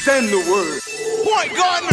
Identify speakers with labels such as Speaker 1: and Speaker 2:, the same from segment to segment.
Speaker 1: Send the word.
Speaker 2: Point Gardner.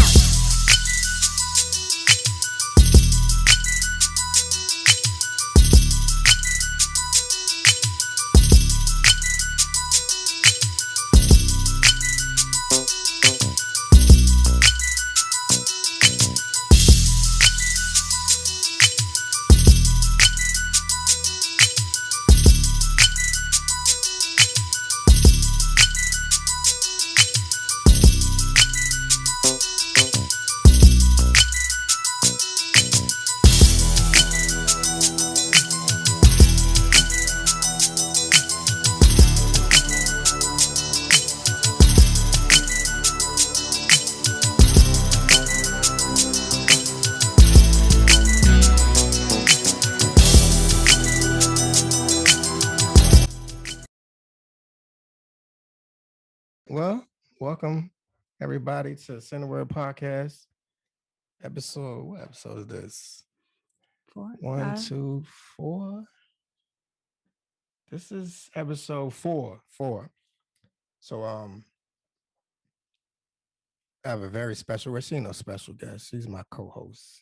Speaker 3: Well, welcome everybody to Center Word Podcast. What episode is this?
Speaker 4: 4,
Speaker 3: One,
Speaker 4: 5.
Speaker 3: 2, 4. This is episode 4. So I have a very special, well, she ain't no special guest. She's my co-host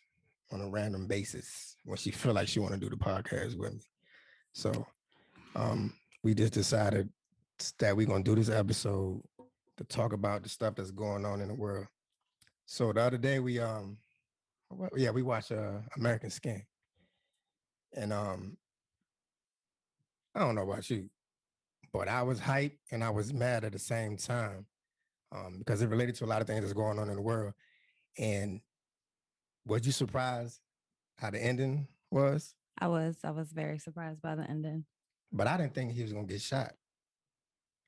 Speaker 3: on a random basis when she feel like she want to do the podcast with me. So we just decided that we're gonna do this episode to talk about the stuff that's going on in the world. So the other day we watched American Skin. And I don't know about you, but I was hyped and I was mad at the same time because it related to a lot of things that's going on in the world. And was you surprised how the ending was?
Speaker 4: I was very surprised by the ending.
Speaker 3: But I didn't think he was gonna get shot.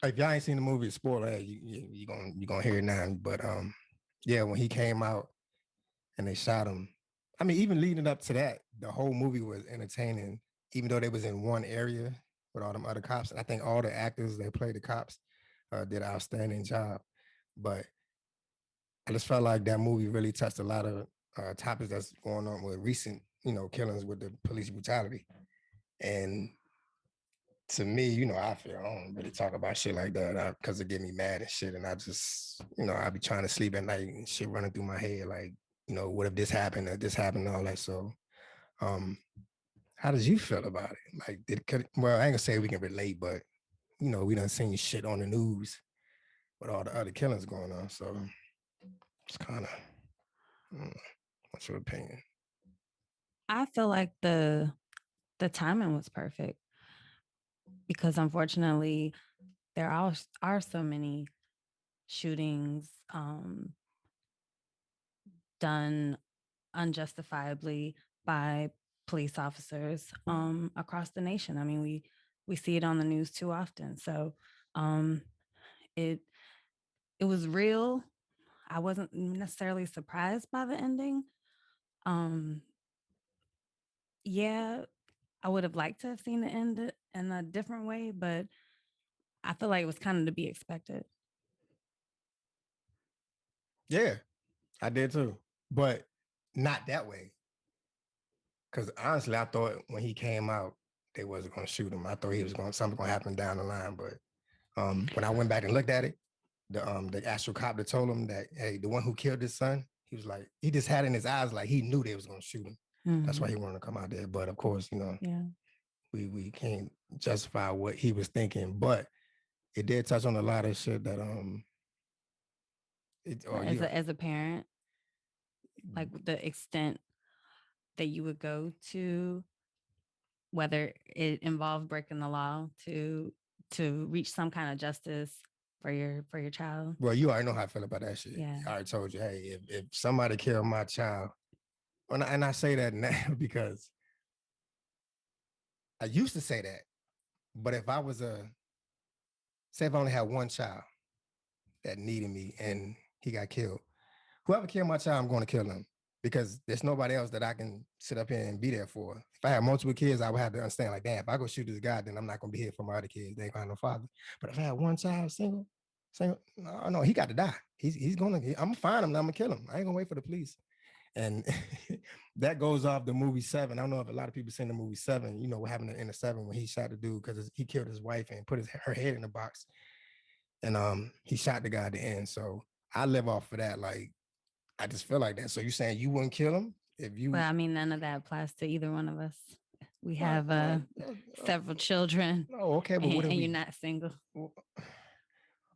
Speaker 3: If y'all ain't seen the movie, spoiler, hey, you gonna hear it now. But yeah, when he came out and they shot him, I mean, even leading up to that, the whole movie was entertaining, even though they was in one area with all them other cops. I think all the actors that played the cops did an outstanding job. But I just felt like that movie really touched a lot of topics that's going on with recent, killings with the police brutality. And to me, I feel I don't really talk about shit like that because it get me mad and shit. And I just, I be trying to sleep at night and shit running through my head, like, what if this happened or this happened and all that. So, how did you feel about it? Like, well, I ain't gonna say we can relate, but we done seen shit on the news with all the other killings going on. So it's kind of, what's your opinion?
Speaker 4: I feel like the timing was perfect because unfortunately there are so many shootings done unjustifiably by police officers across the nation. I mean, we see it on the news too often. So it was real. I wasn't necessarily surprised by the ending. Yeah, I would have liked to have seen it end in a different way, but I feel like it was kind of to be expected.
Speaker 3: Yeah, I did too, but not that way. Because honestly, I thought when he came out, they wasn't going to shoot him. I thought something going to happen down the line. But when I went back and looked at it, the actual cop that told him that, hey, the one who killed his son, he was like, he just had in his eyes like he knew they was going to shoot him. Mm-hmm. That's why he wanted to come out there. But of course, we can't justify what he was thinking. But it did touch on a lot of shit that
Speaker 4: as a parent, like the extent that you would go to, whether it involved breaking the law to reach some kind of justice for your child.
Speaker 3: Well, you already know how I feel about that shit.
Speaker 4: Yeah.
Speaker 3: I already told you, hey, if somebody killed my child, and I say that now because I used to say that, but if I was say if I only had one child that needed me and he got killed, whoever killed my child, I'm going to kill him because there's nobody else that I can sit up here and be there for. If I had multiple kids, I would have to understand, like, damn, if I go shoot this guy, then I'm not going to be here for my other kids. They ain't going to have no father. But if I had one child, single, no, he got to die. I'm going to find him and I'm going to kill him. I ain't going to wait for the police. And that goes off the movie 7. I don't know if a lot of people seen the movie 7, what happened in the 7 when he shot the dude because he killed his wife and put her head in the box. And he shot the guy at the end. So I live off of that. Like, I just feel like that. So you saying you wouldn't kill him if you?
Speaker 4: Well, I mean, none of that applies to either one of us. We
Speaker 3: Well,
Speaker 4: have several children,
Speaker 3: oh, okay, but what if
Speaker 4: and you're
Speaker 3: we?
Speaker 4: not single.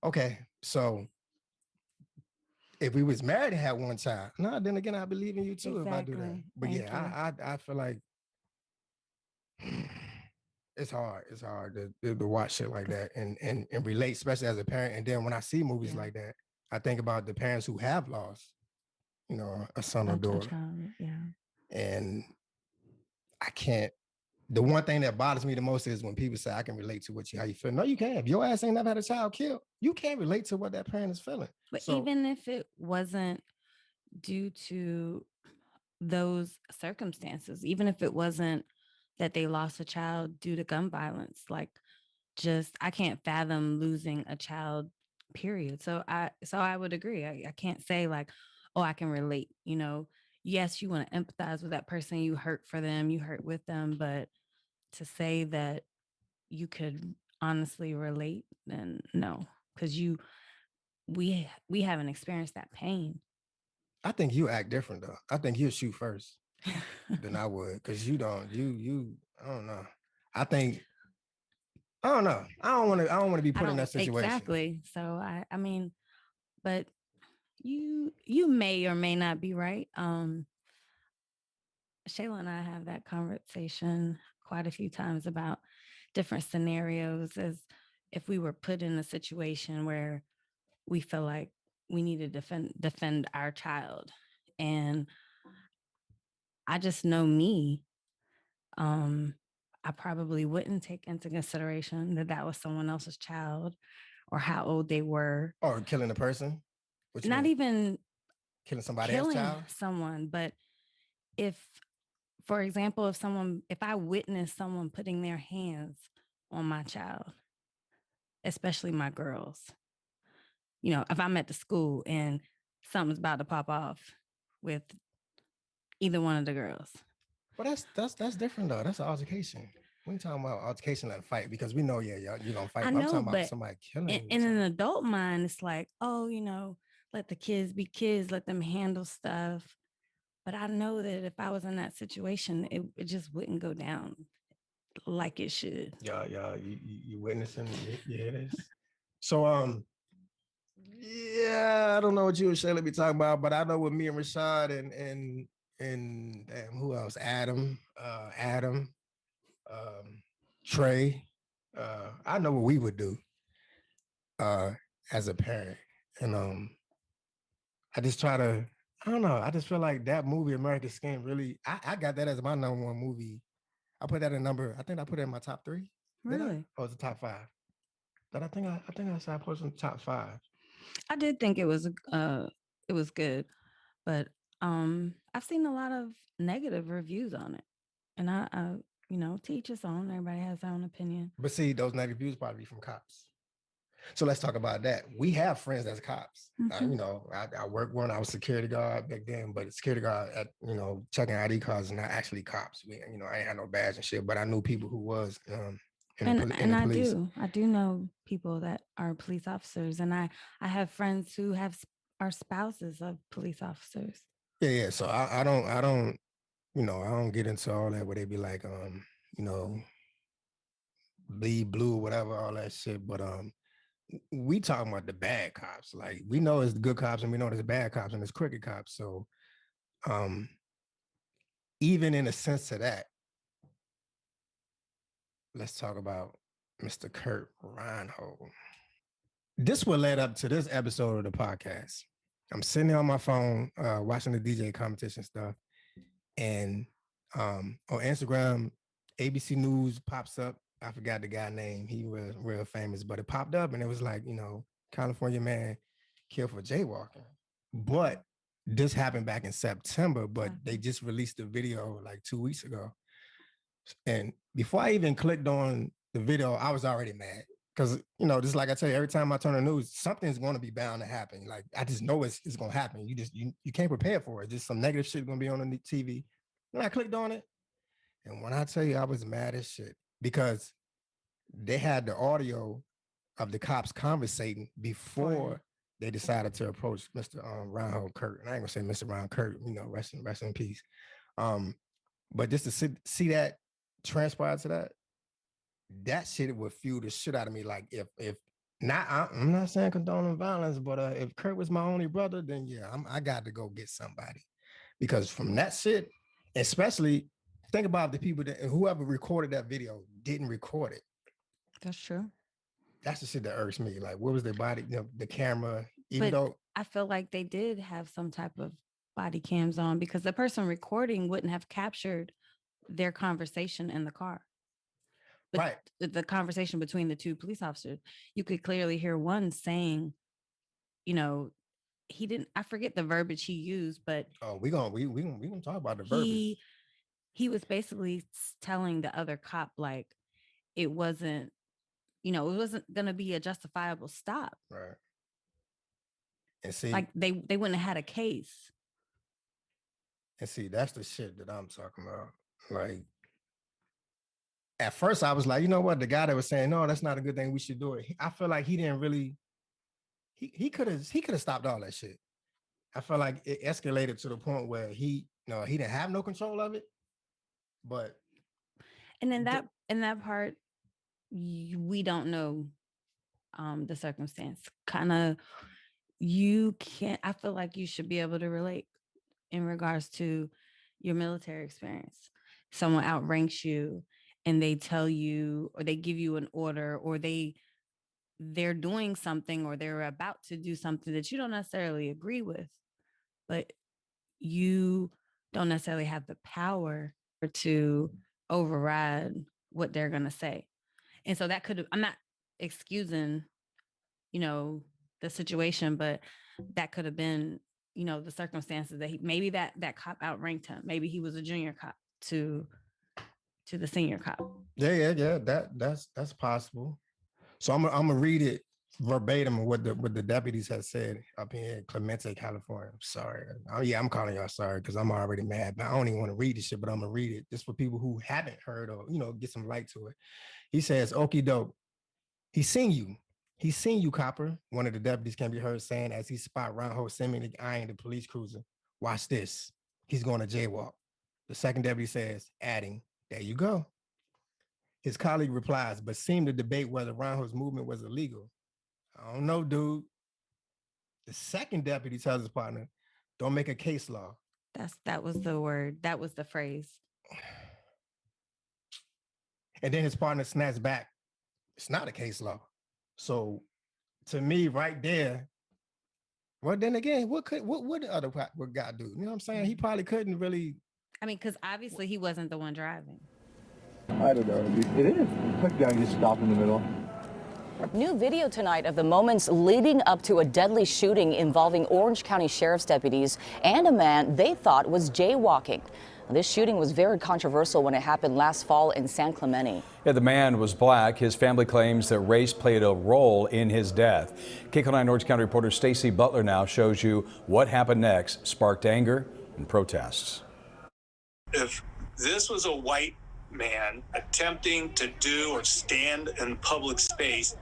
Speaker 3: Okay, so if we was married and had one child, no, then again, I believe in you too if I do that.
Speaker 4: Exactly.
Speaker 3: But
Speaker 4: Thank
Speaker 3: yeah, I feel like it's hard. It's hard to watch shit like that and relate, especially as a parent. And then when I see movies like that, I think about the parents who have lost, you know, a son or daughter.
Speaker 4: Child, yeah.
Speaker 3: And I can't. The one thing that bothers me the most is when people say I can relate to how you feel. No, you can't. If your ass ain't never had a child killed, you can't relate to what that parent is feeling.
Speaker 4: But even if it wasn't due to those circumstances, even if it wasn't that they lost a child due to gun violence, like just I can't fathom losing a child, period. So I would agree. I can't say like, oh, I can relate, you know. Yes, you want to empathize with that person, you hurt for them, you hurt with them, but to say that you could honestly relate, then no, because we haven't experienced that pain.
Speaker 3: I think you act different though. I think you'll shoot first than I would, because you don't. I don't know. I think I don't know. I don't want to be put in that situation.
Speaker 4: Exactly. So I mean, but you may or may not be right. Shayla and I have that conversation quite a few times about different scenarios, as if we were put in a situation where we feel like we need to defend our child. And I just know me. I probably wouldn't take into consideration that was someone else's child or how old they were.
Speaker 3: Or killing a person?
Speaker 4: Not even
Speaker 3: killing somebody else's child?
Speaker 4: Someone, but if, for example, if I witness someone putting their hands on my child, especially my girls, you know, if I'm at the school and something's about to pop off with either one of the girls.
Speaker 3: But that's different though. That's an altercation. We ain't talking about altercation like a fight, because we know, you're gonna fight.
Speaker 4: I
Speaker 3: know, I'm talking
Speaker 4: but
Speaker 3: about somebody killing.
Speaker 4: In an adult mind, it's like, oh, you know, let the kids be kids, let them handle stuff. But I know that if I was in that situation, it just wouldn't go down like it should.
Speaker 3: Yeah, you witnessing, you hear this? So yeah, I don't know what you and Shayla be talking about, but I know with me and Rashad and who else? Adam, Trey. I know what we would do as a parent. And I just try to, I don't know, I just feel like that movie, American Skin, really, I got that as my number one movie. I put that in I think I put it in my top 3.
Speaker 4: Really?
Speaker 3: Oh, it's the top 5. But I think I said I put it in the top 5.
Speaker 4: I did think it was good, but I've seen a lot of negative reviews on it, and I you know, to each his own. Everybody has their own opinion.
Speaker 3: But see, those negative reviews probably from cops. So let's talk about that. We have friends that's cops. You know, I worked one. I was security guard back then, but security guard at, you know, checking ID cards, and not actually cops. You know, I ain't had no badge and shit, but I knew people who was in the police.
Speaker 4: I do know people that are police officers, and I have friends who are spouses of police officers.
Speaker 3: Yeah. So I don't, you know, I don't get into all that where they be like, you know, bleed blue or whatever, all that shit. But we talking about the bad cops. Like, we know it's the good cops, and we know there's bad cops, and there's crooked cops. So even in a sense of that, let's talk about Mr. Kurt Reinhold. This will lead up to this episode of the podcast. I'm sitting there on my phone watching the DJ competition stuff, and on Instagram, ABC News pops up. I forgot the guy name. He was real famous, but it popped up, and it was like, you know, California man killed for jaywalking. But this happened back in September, but they just released the video like 2 weeks ago. And before I even clicked on the video, I was already mad. Because, you know, just like I tell you, every time I turn on the news, something's going to be bound to happen. Like, I just know it's going to happen. You can't prepare for it. Just some negative shit going to be on the TV. And I clicked on it. And when I tell you, I was mad as shit, because they had the audio of the cops conversating before they decided to approach Mr. Reinhold Kurt. And I ain't gonna say Mr. Reinhold Kurt, you know, rest in peace. But just to see that transpire to that shit would fuel the shit out of me. Like if not, I'm not saying condoning violence, but if Kurt was my only brother, then yeah, I got to go get somebody. Because from that shit, especially think about the people that whoever recorded that video didn't record it.
Speaker 4: That's true.
Speaker 3: That's the shit that irks me. Like, what was their body, the camera, even
Speaker 4: But
Speaker 3: though
Speaker 4: I feel like they did have some type of body cams on, because the person recording wouldn't have captured their conversation in the car. But
Speaker 3: right.
Speaker 4: The conversation between the two police officers, you could clearly hear one saying, you know, he didn't, I forget the verbiage he used, but
Speaker 3: we gonna talk about the verbiage.
Speaker 4: He was basically telling the other cop, like, it wasn't, you know, it wasn't gonna be a justifiable stop.
Speaker 3: Right. And see,
Speaker 4: like they wouldn't have had a case.
Speaker 3: And see, that's the shit that I'm talking about. Like, at first I was like, you know what? The guy that was saying, no, that's not a good thing, we should do it. I feel like he didn't really, he could have stopped all that shit. I feel like it escalated to the point where he didn't have no control of it. But
Speaker 4: and then in that part, we don't know the circumstance. Kind of, you can't. I feel like you should be able to relate in regards to your military experience. Someone outranks you, and they tell you, or they give you an order, or they're doing something, or they're about to do something that you don't necessarily agree with, but you don't necessarily have the power to override what they're going to say. And so that could, I'm not excusing, you know, the situation, but that could have been, you know, the circumstances that maybe that cop outranked him. Maybe he was a junior cop to the senior cop.
Speaker 3: Yeah. That's possible. So I'm gonna read it verbatim what the deputies had said up in Clemente, California. I'm sorry. I'm calling y'all sorry because I'm already mad. But I don't even want to read this shit, but I'm gonna read it just for people who haven't heard or, you know, get some light to it. He says, "Okie doke. He's seen you, copper." One of the deputies can be heard saying as he spot Reinhold seemingly eyeing the police cruiser. "Watch this. He's going to jaywalk." The second deputy says, adding, "There you go." His colleague replies, but seemed to debate whether Reinhold's movement was illegal. "I don't know, dude." The second deputy tells his partner, "Don't make a case law."
Speaker 4: That was the word. That was the phrase.
Speaker 3: And then his partner snaps back, "It's not a case law." So to me, right there, well, then again, what the other guy do? You know what I'm saying? He probably couldn't really.
Speaker 4: I mean, because obviously he wasn't the one driving.
Speaker 1: I don't know. It is. Quick guy just stopped in the middle.
Speaker 2: New video tonight of the moments leading up to a deadly shooting involving Orange County Sheriff's deputies and a man they thought was jaywalking. This shooting was very controversial when it happened last fall in San Clemente.
Speaker 5: Yeah, the man was black. His family claims that race played a role in his death. KCAL9 Orange County reporter Stacy Butler now shows you what happened next. Sparked anger and protests.
Speaker 6: If this was a white man attempting to do or stand in public space,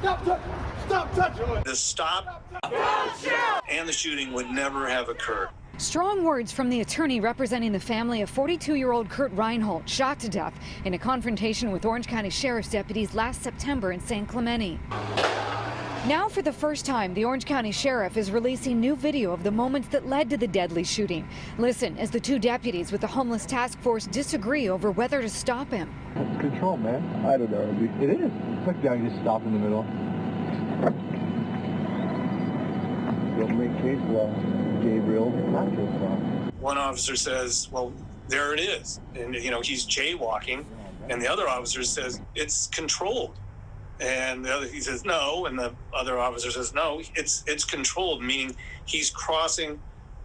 Speaker 6: stop touching! The stop and the shooting would never have occurred.
Speaker 7: Strong words from the attorney representing the family of 42-year-old Kurt Reinhold, shot to death in a confrontation with Orange County Sheriff's deputies last September in San Clemente. Now, for the first time, the Orange County Sheriff is releasing new video of the moments that led to the deadly shooting. Listen as the two deputies with the Homeless Task Force disagree over whether to stop him.
Speaker 1: That's control, man. I don't know. It is. Quick guy just stopped in the middle. Don't make case law, Gabriel. Not case law.
Speaker 6: One officer says, "Well, there it is," and he's jaywalking, and the other officer says it's controlled, and the other he says no, and the other officer says no, it's controlled, meaning he's crossing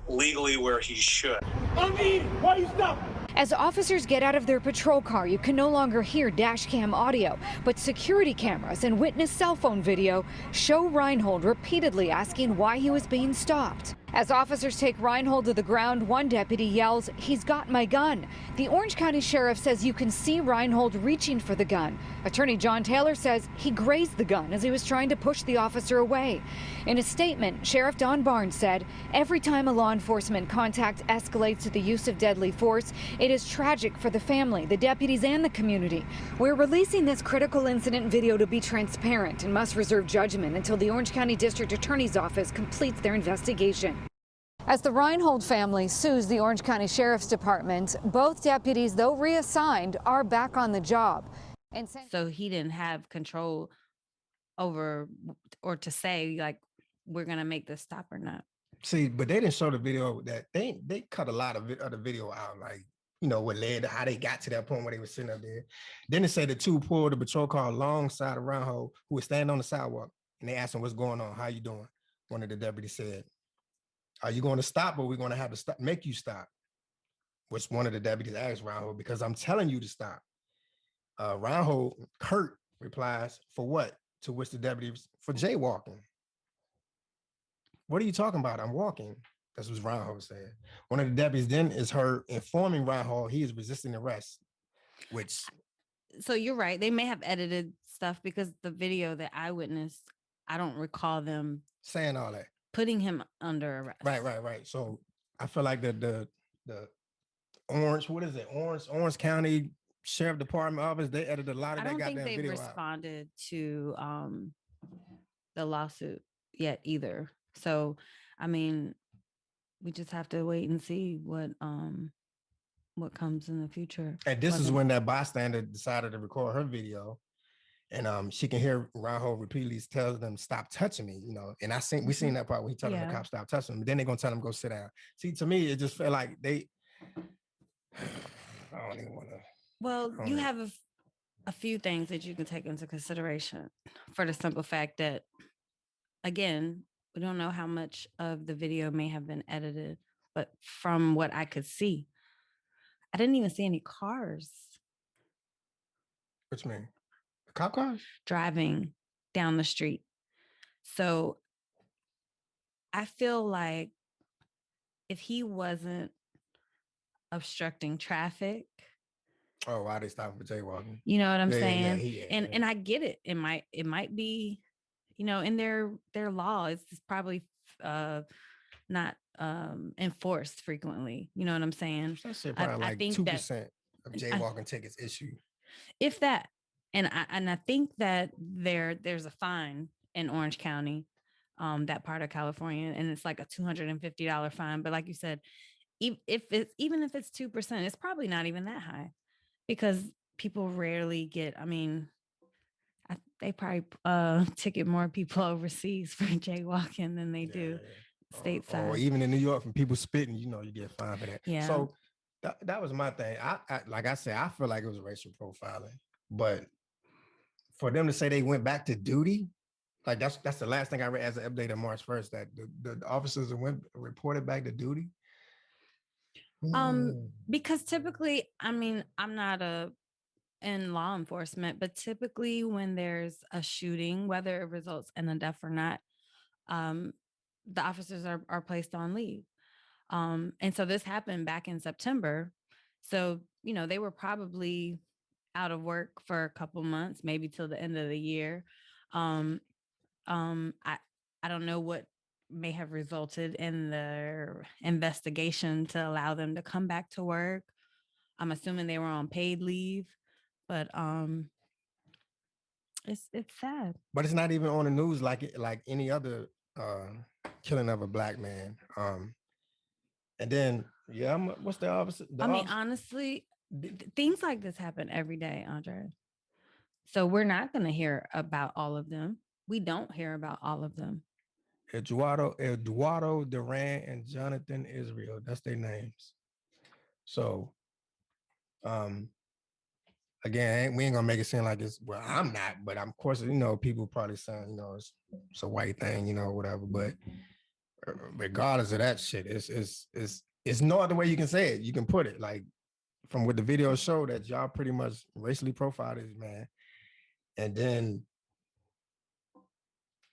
Speaker 6: legally where he should.
Speaker 1: Why you stop?
Speaker 7: As officers get out of their patrol car, you can no longer hear dash cam audio, but security cameras and witness cell phone video show Reinhold repeatedly asking why he was being stopped. As officers take Reinhold to the ground, one deputy yells, "He's got my gun." The Orange County Sheriff says you can see Reinhold reaching for the gun. Attorney John Taylor says he grazed the gun as he was trying to push the officer away. In a statement, Sheriff Don Barnes said, "Every time a law enforcement contact escalates to the use of deadly force, it is tragic for the family, the deputies, and the community. We're releasing this critical incident video to be transparent and must reserve judgment until the Orange County District Attorney's Office completes their investigation." As the Reinhold family sues the Orange County Sheriff's Department, both deputies, though reassigned, are back on the job. And
Speaker 4: so he didn't have control over or to say, like, we're going to make this stop or not.
Speaker 3: See, but they didn't show the video that they cut a lot of the video out, like, you know, what led to how they got to that point where they were sitting up there. Then they said the two pulled the patrol car alongside of Reinhold, who was standing on the sidewalk, and they asked him, "What's going on? How you doing?" One of the deputies said, "Are you going to stop, or we're going to have to stop, make you stop?" Which one of the deputies asked Reinhold, "Because I'm telling you to stop." Reinhold, Kurt replies, "For what?" To which the deputies, "For jaywalking." "What are you talking about? I'm walking." That's what Reinhold said. One of the deputies then is heard informing Reinhold he is resisting arrest, which...
Speaker 4: So you're right. They may have edited stuff because the video that I witnessed, I don't recall them
Speaker 3: saying all that.
Speaker 4: Putting him under arrest.
Speaker 3: Right. So I feel like the Orange, what is it? Orange County Sheriff Department office, they edited a lot of that goddamn video. I don't think they've
Speaker 4: responded to the lawsuit yet either. So, I mean, we just have to wait and see what comes in the future.
Speaker 3: And this is when that bystander decided to record her video, and she can hear Reinhold repeatedly tells them, "Stop touching me," you know. And we seen that part where he telling the cop, "Stop touching him." But then they're gonna tell him, "Go sit down." See, to me, it just felt like they... I don't even want to...
Speaker 4: Well, you have a few things that you can take into consideration, for the simple fact that, again, we don't know how much of the video may have been edited, but from what I could see, I didn't even see any cars.
Speaker 3: What you mean? Cop cars?
Speaker 4: Driving down the street. So I feel like if he wasn't obstructing traffic...
Speaker 3: Oh, why they stopping for jaywalking?
Speaker 4: You know what I'm saying? And I get it. It might be, you know, in their law, it's probably not enforced frequently. You know what I'm saying?
Speaker 3: That shit probably like 2% of jaywalking tickets issued.
Speaker 4: If that. And I think that there's a fine in Orange County, that part of California, and it's like a $250 fine. But like you said, even if it's 2%, it's probably not even that high, because people rarely get. I mean, they probably ticket more people overseas for jaywalking than they do stateside.
Speaker 3: Or even in New York, from people spitting, you know, you get fined for that.
Speaker 4: Yeah.
Speaker 3: So that was my thing. I like I said, I feel like it was racial profiling, but for them to say they went back to duty, like that's the last thing I read as an update on March 1st, that the officers reported back to duty.
Speaker 4: Because typically, I mean, I'm not in law enforcement, but typically when there's a shooting, whether it results in a death or not, the officers are placed on leave. And so this happened back in September. So, you know, they were probably out of work for a couple months, maybe till the end of the year. I don't know what may have resulted in their investigation to allow them to come back to work. I'm assuming they were on paid leave, but it's sad.
Speaker 3: But it's not even on the news like any other killing of a black man. And then what's the opposite?
Speaker 4: I mean, honestly, things like this happen every day, Andre. So we're not going to hear about all of them. We don't hear about all of them.
Speaker 3: Eduardo Duran and Jonathan Israel. That's their names. So, again, we ain't gonna make it seem like it's, well, I'm not, but of course, you know, people probably saying, you know, it's a white thing, you know, whatever. But regardless of that shit, it's no other way you can say it. You can put it like, from what the video showed, that y'all pretty much racially profiled this man. And then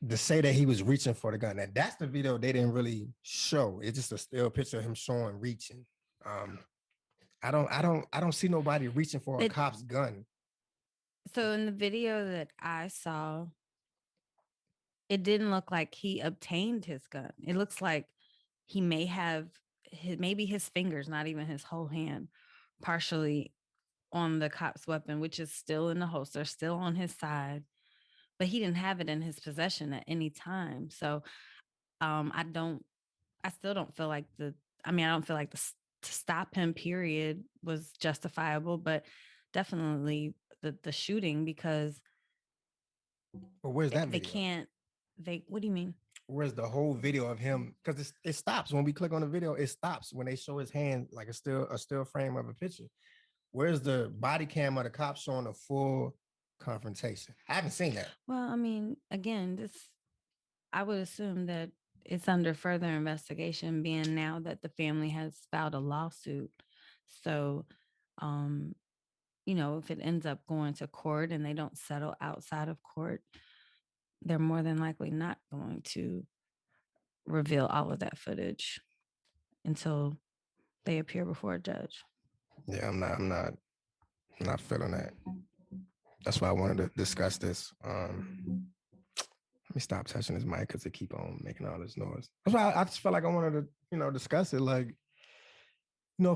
Speaker 3: to say that he was reaching for the gun. And that's the video they didn't really show. It's just a still picture of him showing reaching. I don't see nobody reaching for a cop's gun.
Speaker 4: So in the video that I saw, it didn't look like he obtained his gun. It looks like he may have maybe his fingers, not even his whole hand, partially on the cop's weapon, which is still in the holster, still on his side, but he didn't have it in his possession at any time. So I still don't feel like I don't feel like to stop him period was justifiable, but definitely the shooting, because
Speaker 3: But where's that
Speaker 4: they
Speaker 3: video?
Speaker 4: can't, what do you mean?
Speaker 3: Where's the whole video of him? Because it stops when we click on the video. It stops when they show his hand, like a still frame of a picture. Where's the body cam of the cop showing a full confrontation? I haven't seen that.
Speaker 4: Well, I mean, again, I would assume that it's under further investigation, being now that the family has filed a lawsuit. So, if it ends up going to court and they don't settle outside of court, they're more than likely not going to reveal all of that footage until they appear before a judge.
Speaker 3: Yeah, I'm not feeling that. That's why I wanted to discuss this. Let me stop touching this mic because it keep on making all this noise. That's why I just felt like I wanted to, discuss it. Like,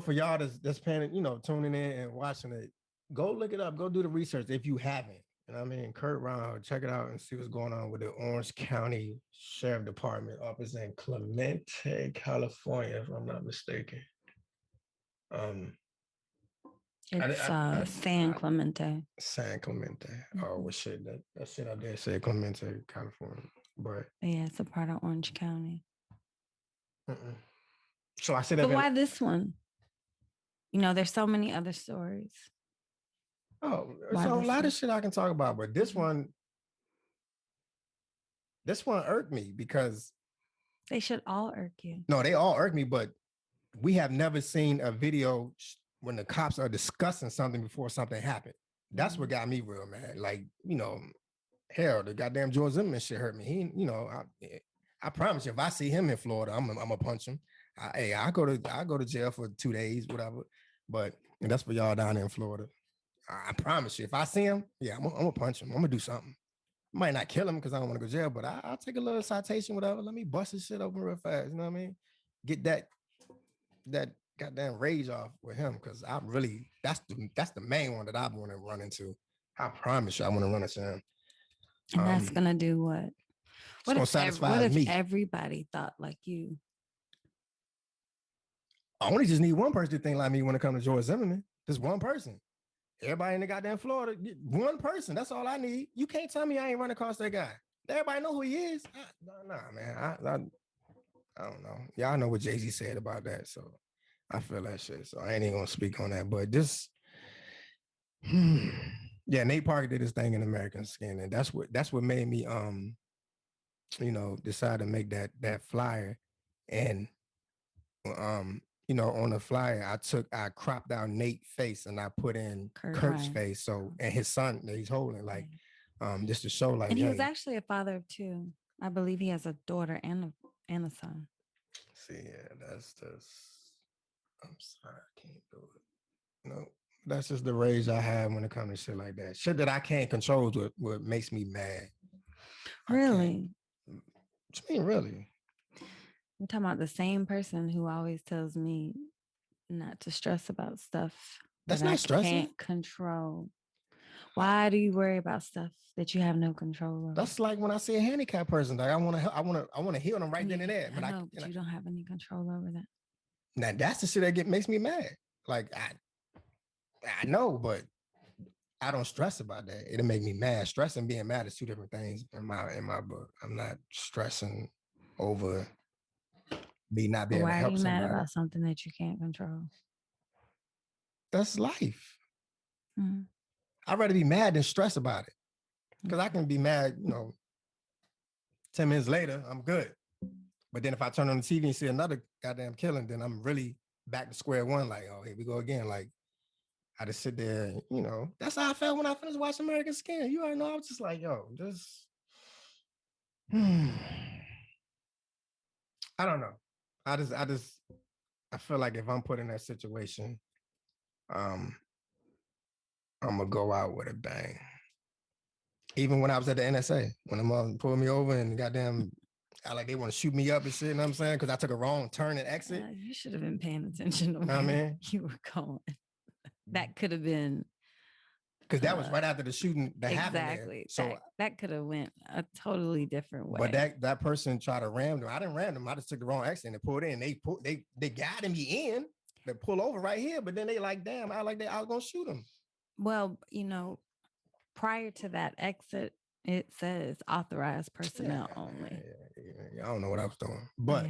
Speaker 3: for y'all that's paying, tuning in and watching it, go look it up. Go do the research if you haven't. You know what I mean? Kurt Reinhold, check it out and see what's going on with the Orange County Sheriff Department office in Clemente, California, if I'm not mistaken.
Speaker 4: It's San Clemente.
Speaker 3: San Clemente. Oh, well, shit. That shit out there said Clemente, California. But
Speaker 4: yeah, it's a part of Orange County.
Speaker 3: So I said that.
Speaker 4: But why this one? There's so many other stories.
Speaker 3: Oh, so a lot of shit I can talk about, but this one irked me because
Speaker 4: they should all irk you.
Speaker 3: No, they all irk me, but we have never seen a video when the cops are discussing something before something happened. That's what got me real mad. Like, hell, the goddamn George Zimmerman shit hurt me. He, I promise you, if I see him in Florida, I'm gonna punch him. I go to jail for 2 days, whatever. But that's for y'all down there in Florida. I promise you, if I see him, yeah, I'm gonna punch him. I'm gonna do something. Might not kill him because I don't want to go to jail, but I'll take a little citation, whatever. Let me bust his shit open real fast. You know what I mean? Get that goddamn rage off with him, because that's the main one that I want to run into. I promise you, I want to run into him.
Speaker 4: And that's gonna do what?
Speaker 3: What if
Speaker 4: everybody thought like you?
Speaker 3: I only just need one person to think like me when it comes to George Zimmerman. Just one person. Everybody in the goddamn Florida, one person. That's all I need. You can't tell me I ain't run across that guy. Everybody know who he is. Nah, man. I don't know. Y'all know what Jay-Z said about that, so I feel that shit. So I ain't even gonna speak on that. But this, yeah, Nate Parker did his thing in American Skin, and that's what made me decide to make that flyer. And on the flyer, I cropped out Nate's face and I put in Kurt's face. So, and his son that he's holding, like, just to show, like,
Speaker 4: and he was actually a father of two. I believe he has a daughter and a son.
Speaker 3: See, yeah, that's just, I'm sorry, I can't do it. No, that's just the rage I have when it comes to shit like that. Shit that I can't control is what makes me mad.
Speaker 4: Really?
Speaker 3: What you mean, really?
Speaker 4: We're talking about the same person who always tells me not to stress about stuff
Speaker 3: that's not stressing.
Speaker 4: I can't control. Why do you worry about stuff that you have no control over?
Speaker 3: That's like when I see a handicapped person, like I want to heal them right then and there.
Speaker 4: But but you don't have any control over that.
Speaker 3: Now that's the shit that makes me mad. Like I know, but I don't stress about that. It'll make me mad. Stress and being mad is two different things in my book. I'm not stressing over me not being able to help somebody. Why are you mad
Speaker 4: about something that you can't control?
Speaker 3: That's life.
Speaker 4: Mm-hmm.
Speaker 3: I'd rather be mad than stress about it. Because I can be mad, 10 minutes later, I'm good. But then if I turn on the TV and see another goddamn killing, then I'm really back to square one. Like, oh, here we go again. Like, I just sit there, that's how I felt when I finished watching American Skin. You already know, I was just like, yo, just I don't know. I feel like if I'm put in that situation, I'm gonna go out with a bang. Even when I was at the NSA, when the mom pulled me over and goddamn, like they want to shoot me up and shit, you know what I'm saying? Because I took a wrong turn and exit.
Speaker 4: You should have been paying attention to
Speaker 3: Know what I mean?
Speaker 4: you were going. That could have been.
Speaker 3: Because that was right after the shooting that happened there.
Speaker 4: Exactly.
Speaker 3: So
Speaker 4: that could have went a totally different way.
Speaker 3: But that person tried to ram them. I didn't ram them. I just took the wrong exit and pulled in. They guided me in. They pull over right here, but then they like, damn, I was gonna shoot them.
Speaker 4: Well, prior to that exit, it says authorized personnel only.
Speaker 3: I don't know what I was doing, but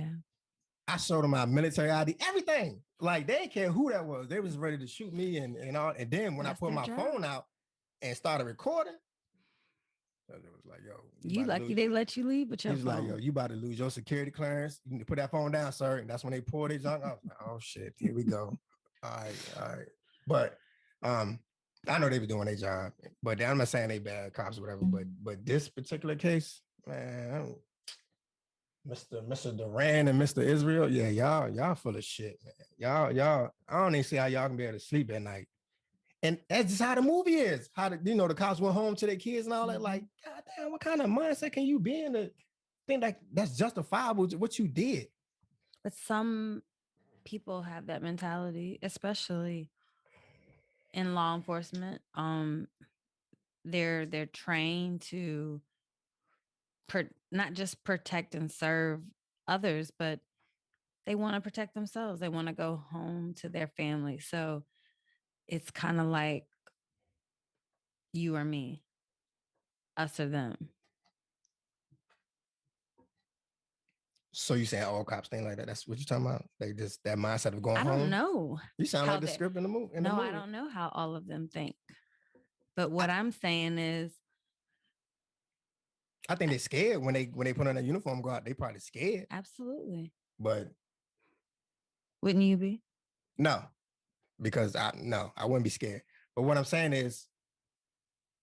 Speaker 3: I showed them my military ID, everything. Like they didn't care who that was. They was ready to shoot me and all. And then when I put my phone out and started recording, it was like, yo,
Speaker 4: you lucky they let you leave with your phone.
Speaker 3: He's like, yo, you about to lose your security clearance. You need to put that phone down, sir. And that's when they pulled their junk. I was like, oh shit, here we go. All right. But I know they were doing their job, but I'm not saying they bad cops or whatever. But this particular case, man, Mr. Duran and Mr. Israel, yeah, y'all full of shit, man. Y'all, I don't even see how y'all can be able to sleep at night. And that's just how the movie is. How the cops went home to their kids and all that. Like, goddamn, what kind of mindset can you be in to think that's justifiable to what you did?
Speaker 4: But some people have that mentality, especially in law enforcement. They're trained to not just protect and serve others, but they want to protect themselves. They want to go home to their family. So it's kind of like you or me, us or them.
Speaker 3: So you saying all cops think like that? That's what you're talking about? They just that mindset of going home?
Speaker 4: I don't know.
Speaker 3: You sound like the script in the movie.
Speaker 4: No, I don't know how all of them think. But what I'm saying is,
Speaker 3: I think they're scared when they put on a uniform, go out. They probably scared.
Speaker 4: Absolutely.
Speaker 3: But
Speaker 4: wouldn't you be?
Speaker 3: No, because I wouldn't be scared. But what I'm saying is,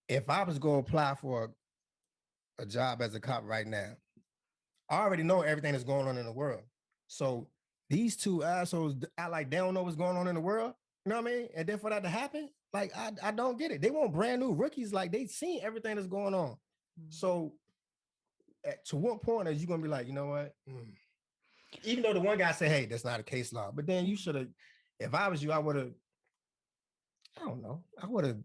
Speaker 3: if I was going to apply for a job as a cop right now, I already know everything that's going on in the world. So these two assholes, I like they don't know what's going on in the world. You know what I mean? And then for that to happen, like I don't get it. They want brand new rookies, like they seen everything that's going on. So to what point are you gonna be like, you know what? Even though the one guy said, hey, that's not a case law, but then you should have, if I was you, I would have, I don't know, I would have.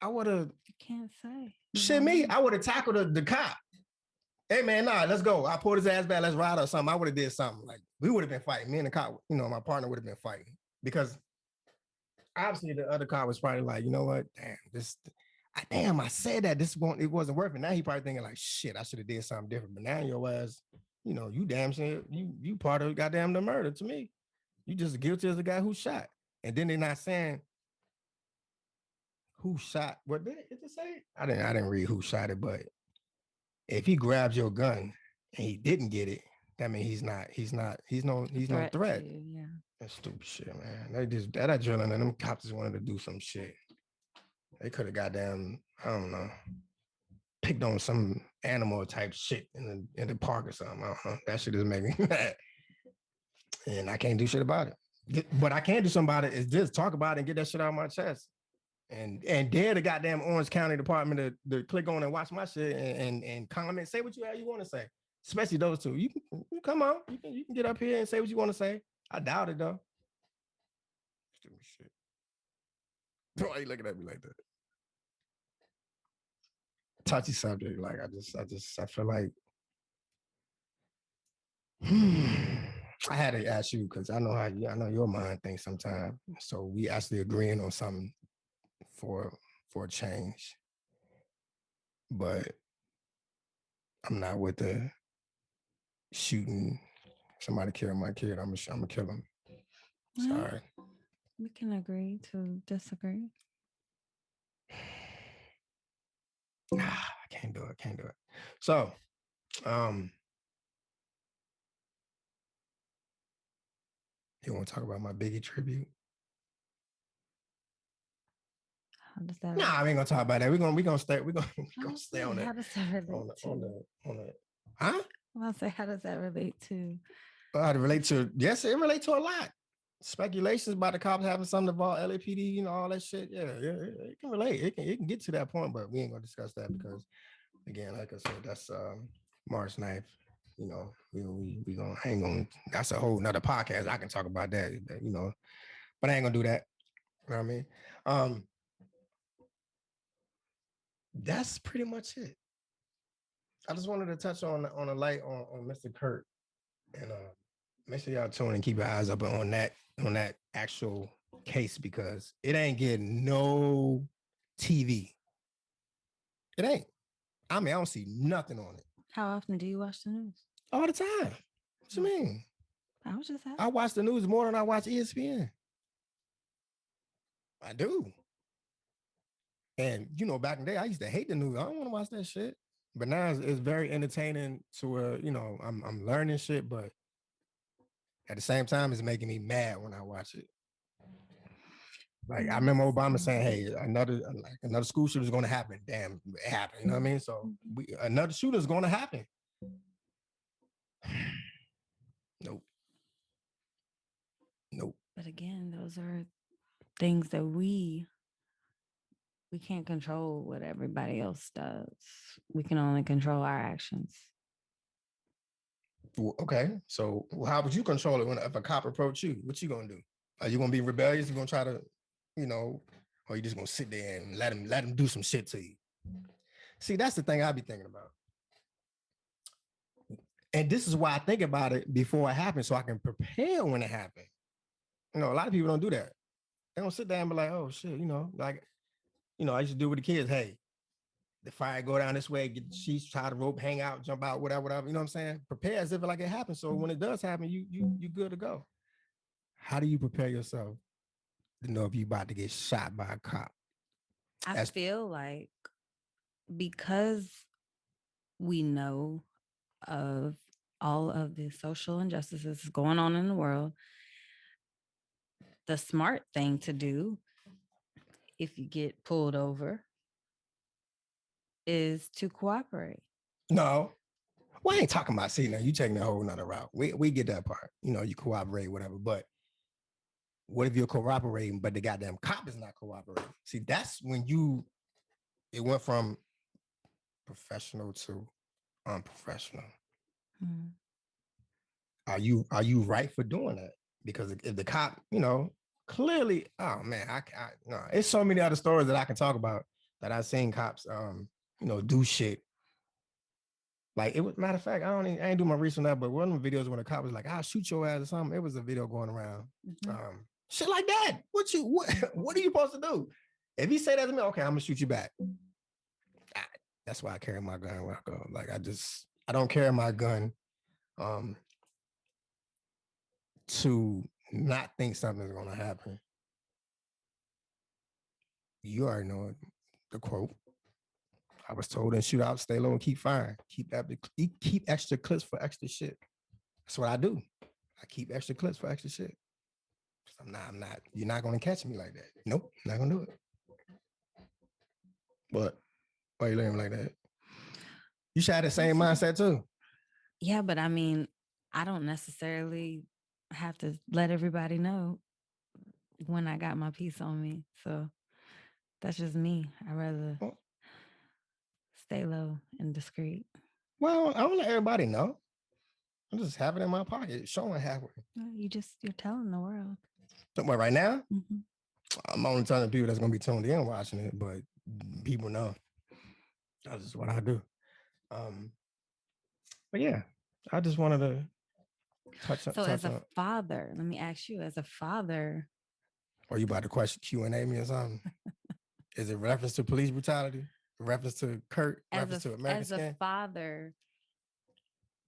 Speaker 4: You can't say.
Speaker 3: Shit, me, I would have tackled the cop. Hey man, nah, let's go. I pulled his ass back, let's ride or something. I would have did something. Like we would have been fighting. Me and the cop, my partner would have been fighting. Because obviously the other cop was probably like, you know what? Damn, I said that it wasn't worth it. Now he probably thinking like, shit, I should have did something different. But now your ass, you damn sure you part of goddamn the murder to me. You just as guilty as the guy who shot. And then they're not saying who shot. What did it say? I didn't read who shot it, but if he grabs your gun and he didn't get it, that means he's no threat.
Speaker 4: Yeah.
Speaker 3: That's stupid shit, man. They just that adrenaline, them cops just wanted to do some shit. They could have goddamn, I don't know, picked on some animal type shit in the park or something. That shit is making me mad. And I can't do shit about it. But I can do something about it is just talk about it and get that shit out of my chest. And dare the goddamn Orange County Department to click on and watch my shit and comment, say what you want to say. Especially those two. You can come on. You can get up here and say what you want to say. I doubt it though. Stupid shit. Why are you looking at me like that? Touchy subject. Like I feel like I had to ask you because I know your mind thinks sometimes. So we actually agreeing on something for a change. But I'm not with the shooting. Somebody kill my kid, I'm gonna kill him. Sorry.
Speaker 4: We can agree to disagree.
Speaker 3: I can't do it. So, you want to talk about my Biggie tribute?
Speaker 4: How does that?
Speaker 3: Nah, I ain't gonna talk about that. We're gonna stay on
Speaker 4: How does that relate
Speaker 3: on the Huh?
Speaker 4: I'll say, how does that relate to?
Speaker 3: How to relate to? Yes, it relates to a lot. Speculations about the cops having something about LAPD, all that shit. Yeah, it can relate. It can get to that point, but we ain't gonna discuss that because, again, like I said, that's March 9th. We gonna hang on. That's a whole nother podcast. I can talk about that, but I ain't gonna do that. You know what I mean? That's pretty much it. I just wanted to touch on a light on Mr. Kurt, and make sure y'all tune and keep your eyes up on that actual case because it ain't getting no TV. It ain't. I mean, I don't see nothing on it.
Speaker 4: How often do you watch the news?
Speaker 3: All the time. What you mean?
Speaker 4: I was just asking.
Speaker 3: I watch the news more than I watch ESPN. I do. And back in the day, I used to hate the news. I don't want to watch that shit. But now it's very entertaining to where, I'm learning shit, but at the same time, it's making me mad when I watch it. Like I remember Obama saying, "Hey, another school shooter is going to happen." Damn, it happened. You know what I mean? So another shooter is going to happen. Nope.
Speaker 4: But again, those are things that we can't control what everybody else does. We can only control our actions.
Speaker 3: Okay, so how would you control it if a cop approach you? What you gonna do? Are you gonna be rebellious? You gonna try to, or you just gonna sit there and let him do some shit to you? See, that's the thing I be thinking about. And this is why I think about it before it happens, so I can prepare when it happens. A lot of people don't do that. They don't sit there and be like, "Oh shit," I used to do with the kids. Hey, the fire go down this way, get the sheets, tie the rope, hang out, jump out, whatever. You know what I'm saying? Prepare as if it happens. So when it does happen, you good to go. How do you prepare yourself to know if you about to get shot by a cop?
Speaker 4: I feel like because we know of all of the social injustices going on in the world, the smart thing to do if you get pulled over is to cooperate.
Speaker 3: No. Well, I ain't talking about, see, now you taking a whole nother route. We get that part. You cooperate, whatever. But what if you're cooperating, but the goddamn cop is not cooperating? See, that's when it went from professional to unprofessional.
Speaker 4: Mm-hmm.
Speaker 3: Are you right for doing that? Because if the cop, clearly, oh man, I no, it's so many other stories that I can talk about that I've seen cops, do shit. Like it was, matter of fact, I ain't do my research on that, but one of the videos when a cop was like, "I'll shoot your ass" or something. It was a video going around, shit like that. What are you supposed to do? If he say that to me, okay, I'm gonna shoot you back. That's why I carry my gun where I go. Like I don't carry my gun, to not think something's gonna happen. You already know it, the quote. I was told in shootouts, stay low and keep firing. Keep extra clips for extra shit. That's what I do. I keep extra clips for extra shit. I'm not. You're not gonna catch me like that. Nope, not gonna do it. But why you looking like that? You should have the same mindset too.
Speaker 4: Yeah, but I mean, I don't necessarily have to let everybody know when I got my piece on me. So that's just me. I'd rather stay low and discreet.
Speaker 3: Well, I don't let everybody know. I just have it in my pocket, showing halfway.
Speaker 4: You're telling the world.
Speaker 3: Somewhere right now,
Speaker 4: mm-hmm.
Speaker 3: I'm only telling people that's gonna be tuned in watching it, but people know. That's just what I do. But yeah, I just wanted to touch
Speaker 4: as a
Speaker 3: on.
Speaker 4: father, let me ask you, as a father.
Speaker 3: Are you about to question Q&A me or something? Is it reference to police brutality? Reference to Kurt? Reference to American Skin?
Speaker 4: As a father,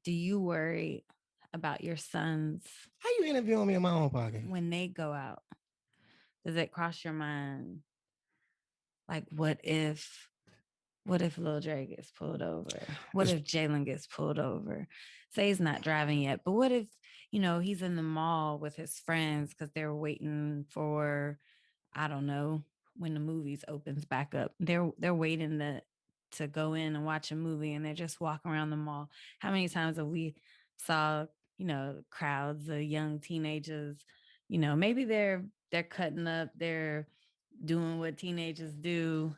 Speaker 4: do you worry about your sons?
Speaker 3: How you interviewing me in my own pocket?
Speaker 4: When they go out, does it cross your mind? Like, what if Lil Dre gets pulled over? What if Jalen gets pulled over? Say he's not driving yet, but what if, he's in the mall with his friends because they're waiting for, I don't know, when the movies opens back up. They're waiting to go in and watch a movie and they're just walking around the mall. How many times have we saw, crowds of young teenagers, maybe they're cutting up, they're doing what teenagers do.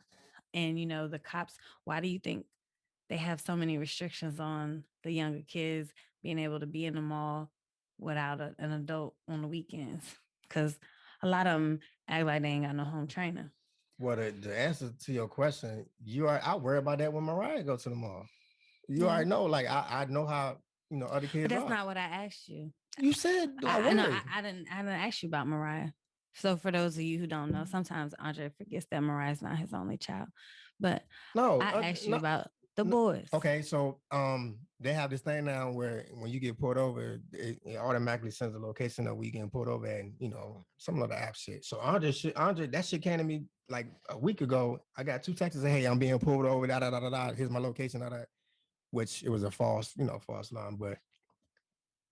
Speaker 4: And, the cops, why do you think they have so many restrictions on the younger kids being able to be in the mall without an adult on the weekends? Because a lot of them act like they ain't got no home trainer.
Speaker 3: Well, the answer to your question, I worry about that when Mariah goes to the mall. You already know, like I know how other kids.
Speaker 4: But that's not what I asked you.
Speaker 3: You said do I
Speaker 4: didn't ask you about Mariah. So for those of you who don't know, sometimes Andre forgets that Mariah's not his only child. But
Speaker 3: no,
Speaker 4: I asked you about the boys.
Speaker 3: Okay, so they have this thing now where when you get pulled over, it automatically sends a location of where you getting pulled over, and some of the app shit. So Andre, that shit came to me like a week ago. I got 2 texts saying, "Hey, I'm being pulled over. Da da da da da. Here's my location." Da, da. Which it was a false line, but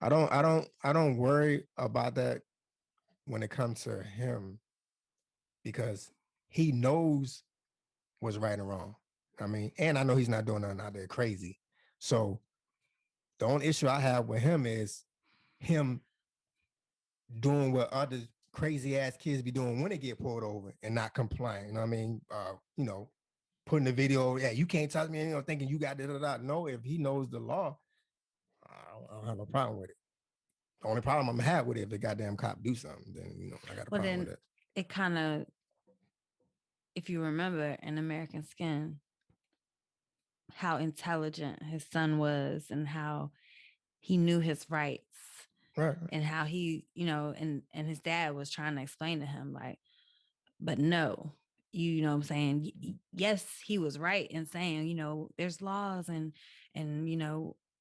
Speaker 3: I don't worry about that when it comes to him because he knows what's right and wrong. I mean, and I know he's not doing nothing out there crazy. So the only issue I have with him is him doing what other crazy ass kids be doing when they get pulled over and not complying. You know what I mean? Putting the video, yeah, you can't touch me, thinking you got da. No, if he knows the law, I don't have a problem with it. The only problem I'm gonna have with it if the goddamn cop do something, then I got a problem with it.
Speaker 4: It kind of, if you remember in American Skin, how intelligent his son was and how he knew his rights.
Speaker 3: Right.
Speaker 4: And how he, and his dad was trying to explain to him, like, but no, you know what I'm saying? Yes, he was right in saying, there's laws and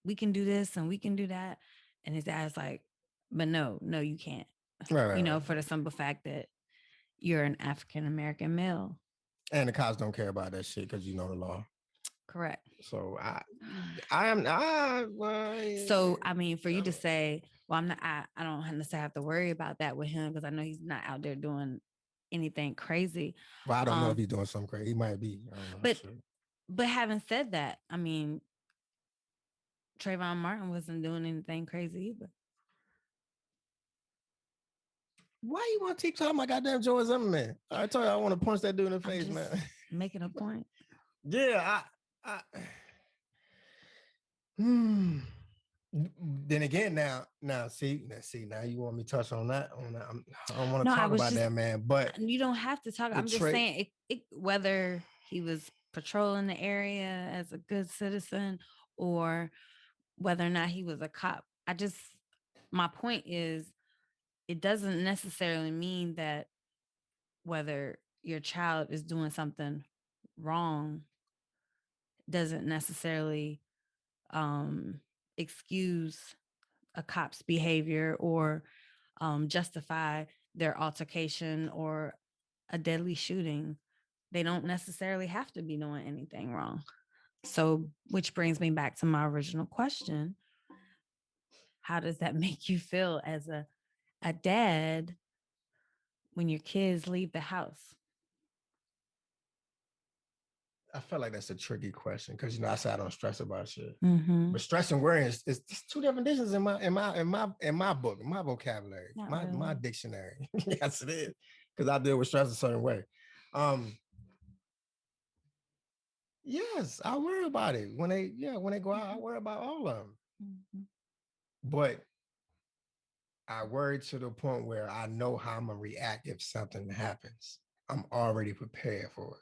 Speaker 4: we can do this and we can do that. And his dad's like, but no, you can't.
Speaker 3: Right.
Speaker 4: For the simple fact that you're an African-American male.
Speaker 3: And the cops don't care about that shit because you know the law.
Speaker 4: Correct.
Speaker 3: So
Speaker 4: So, I mean, for you to say, well, I don't necessarily have to worry about that with him because I know he's not out there doing anything crazy.
Speaker 3: Well, I don't know if he's doing something crazy. He might be. I don't know.
Speaker 4: But having said that, I mean, Trayvon Martin wasn't doing anything crazy either.
Speaker 3: Why you want to keep talking about goddamn George Zimmerman? I told you I want to punch that dude in the face, man.
Speaker 4: Making a point.
Speaker 3: Yeah, Then again, now see, now you want me to touch on that. I don't want to talk about that, man. But
Speaker 4: you don't have to talk. I'm just saying, whether he was patrolling the area as a good citizen or whether or not he was a cop. My point is, it doesn't necessarily mean that whether your child is doing something wrong doesn't necessarily excuse a cop's behavior or justify their altercation or a deadly shooting. They don't necessarily have to be doing anything wrong. So, which brings me back to my original question. How does that make you feel as a dad when your kids leave the house?
Speaker 3: I feel like that's a tricky question because I said I don't stress about shit.
Speaker 4: Mm-hmm.
Speaker 3: But stress and worrying is 2 definitions in my book, in my vocabulary, my dictionary. Yes, it is. Because I deal with stress a certain way. Yes, I worry about it. When they go out, I worry about all of them. Mm-hmm. But I worry to the point where I know how I'm gonna react if something happens. I'm already prepared for it.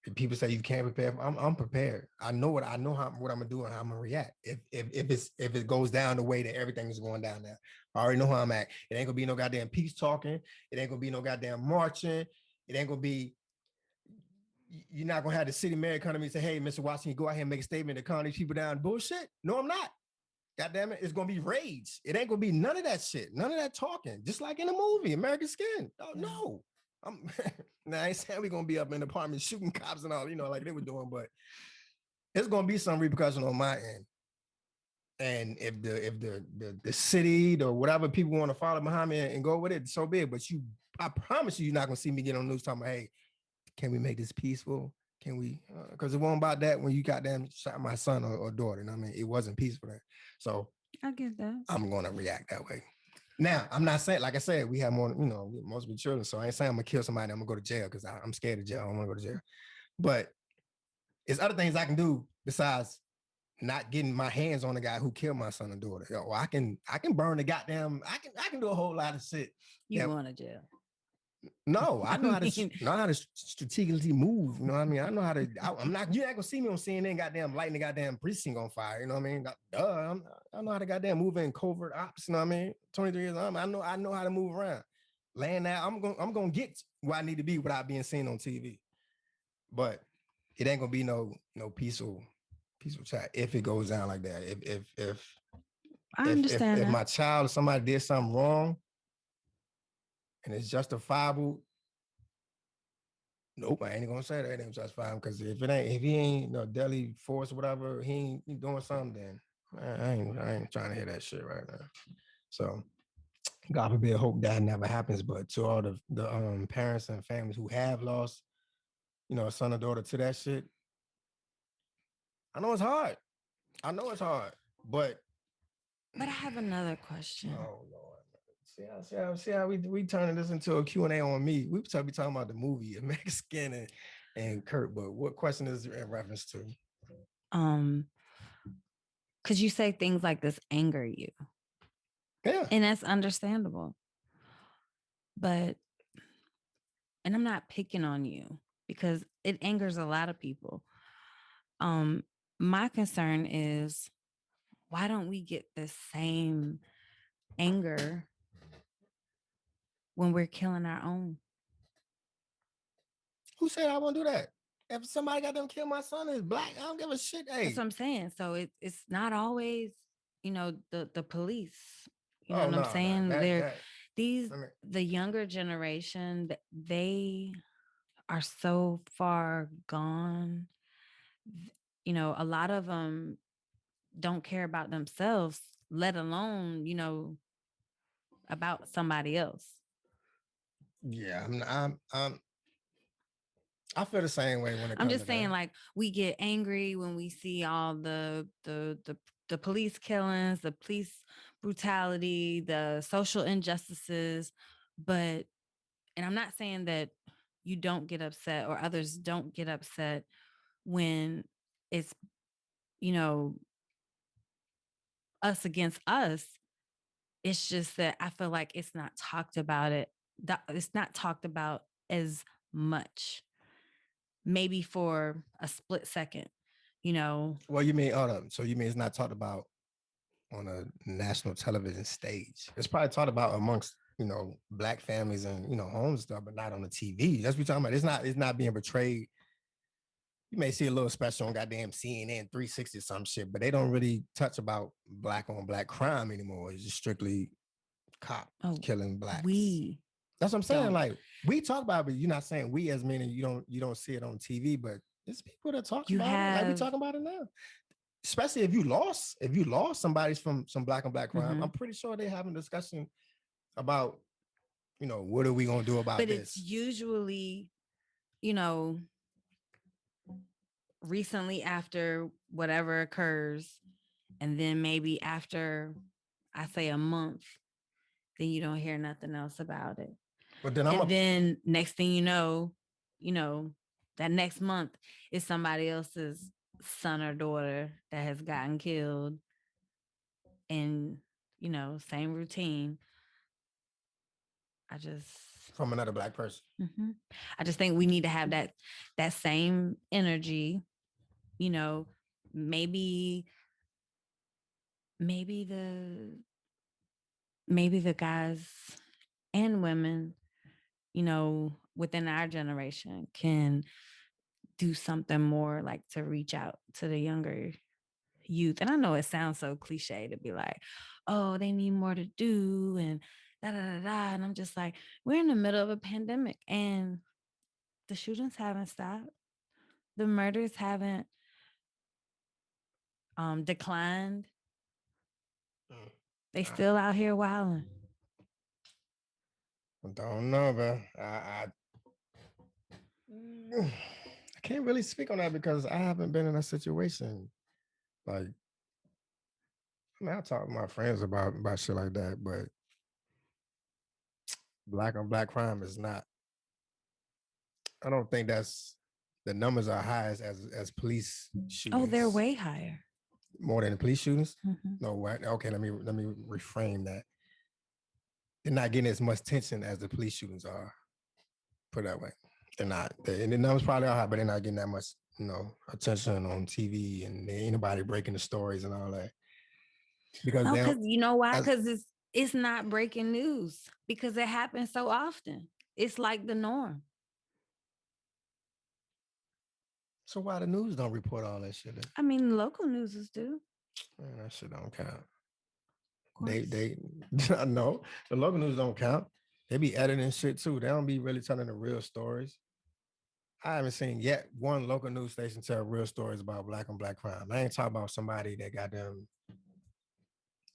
Speaker 3: If people say you can't prepare, I'm prepared. I know what I'm gonna do and how I'm gonna react. If it goes down the way that everything is going down there, I already know how I'm at. It ain't gonna be no goddamn peace talking. It ain't gonna be no goddamn marching. It ain't gonna be. You're not gonna have the city mayor come to me and say, "Hey, Mr. Watson, you go out here and make a statement to calm these people down." Bullshit. No, I'm not. God damn it, it's gonna be rage. It ain't gonna be none of that shit, none of that talking. Just like in the movie, American Skin. Oh no. Now I ain't saying we're gonna be up in the apartment shooting cops and all, like they were doing, but it's gonna be some repercussion on my end. And if the city or whatever people want to follow behind me and go with it, so be it. But I promise you're not gonna see me get on the news talking about, hey, can we make this peaceful? Can we? Because it wasn't about that when you goddamn shot my son or daughter. You know what I mean? It wasn't peaceful then. So
Speaker 4: I get that.
Speaker 3: I'm going to react that way. Now, I'm not saying, like I said, we have more, most of the children. So I ain't saying I'm going to kill somebody. I'm going to go to jail because I'm scared of jail. I don't want to go to jail. But there's other things I can do besides not getting my hands on the guy who killed my son and daughter. Or I can burn the goddamn, I can do a whole lot of shit.
Speaker 4: You going to jail.
Speaker 3: No, I know how to strategically move. You know what I mean? I know how to. I'm not. You're not gonna see me on CNN, goddamn lighting the goddamn precinct on fire. You know what I mean? I know how to goddamn move in covert ops. You know what I mean? 23 years old. I know how to move around. Laying out. I'm gonna get where I need to be without being seen on TV. But it ain't gonna be no peaceful chat if it goes down like that. If
Speaker 4: I understand
Speaker 3: if my child or somebody did something wrong and it's justifiable. Nope, I ain't gonna say that it ain't justifiable because if he ain't deadly force or whatever, he doing something, then I ain't trying to hear that shit right now. So God forbid, hope that never happens. But to all the parents and families who have lost, a son or daughter to that shit, I know it's hard. But
Speaker 4: I have another question.
Speaker 3: Oh Lord. See how we turning this into a Q&A on me. We be talking about the movie Mexican and Kurt, but what question is in reference to?
Speaker 4: Because you say things like this anger you.
Speaker 3: Yeah.
Speaker 4: And that's understandable. But, and I'm not picking on you because it angers a lot of people. My concern is, why don't we get the same anger when we're killing our own?
Speaker 3: Who said I won't do that? If somebody got them kill my son is black, I don't give a shit. Hey.
Speaker 4: That's what I'm saying. So it's not always, the police. You know what I'm saying? The younger generation, they are so far gone. A lot of them don't care about themselves, let alone, about somebody else.
Speaker 3: Yeah, I feel the same way when it comes.
Speaker 4: I'm just saying, like, we get angry when we see all the police killings, the police brutality, the social injustices, and I'm not saying that you don't get upset or others don't get upset when it's, us against us. It's just that I feel like it's not talked about it's not talked about as much, maybe for a split second,
Speaker 3: Well, you mean, hold up. So you mean it's not talked about on a national television stage? It's probably talked about amongst, black families and, homes stuff, but not on the TV. That's what we're talking about. It's not being portrayed. You may see a little special on goddamn CNN 360 some shit, but they don't really touch about black on black crime anymore. It's just strictly cop killing blacks. That's what I'm saying. Like, we talk about it, but you're not saying we as meaning you don't see it on TV, but there's people that talk about it. Like we talking about it now. Especially if you lost somebody from some black on black crime, I'm pretty sure they having a discussion about, what are we gonna do about this?
Speaker 4: But it's usually, recently after whatever occurs, and then maybe after, I say, a month, then you don't hear nothing else about it.
Speaker 3: But then
Speaker 4: then next thing you know, that next month is somebody else's son or daughter that has gotten killed, and same routine.
Speaker 3: From another black person.
Speaker 4: I just think we need to have that same energy. Maybe the guys and women, within our generation can do something more, like to reach out to the younger youth. And I know it sounds so cliche to be like, oh, they need more to do and da da da da. And I'm just like, we're in the middle of a pandemic and the shootings haven't stopped. The murders haven't declined. They still out here wilding.
Speaker 3: I don't know, man. I can't really speak on that because I haven't been in a situation. Like, I mean, I talk to my friends about shit like that, but black on black crime is not. I don't think that's the numbers are high as police shootings.
Speaker 4: Oh, they're way higher.
Speaker 3: More than the police shootings?
Speaker 4: Mhm.
Speaker 3: No, what? Okay, let me reframe that. They're not getting as much attention as the police shootings are. Put it that way. They're not. And the numbers probably are high, but they're not getting that much, attention on TV, and there ain't anybody breaking the stories and all that. Because
Speaker 4: you know why? Because it's not breaking news because it happens so often. It's like the norm.
Speaker 3: So why the news don't report all that shit?
Speaker 4: I mean, local newses do.
Speaker 3: Man, that shit don't count. They no, the local news don't count. They be editing shit too. They don't be really telling the real stories. I haven't seen yet one local news station tell real stories about black on black crime. I ain't talking about somebody that got them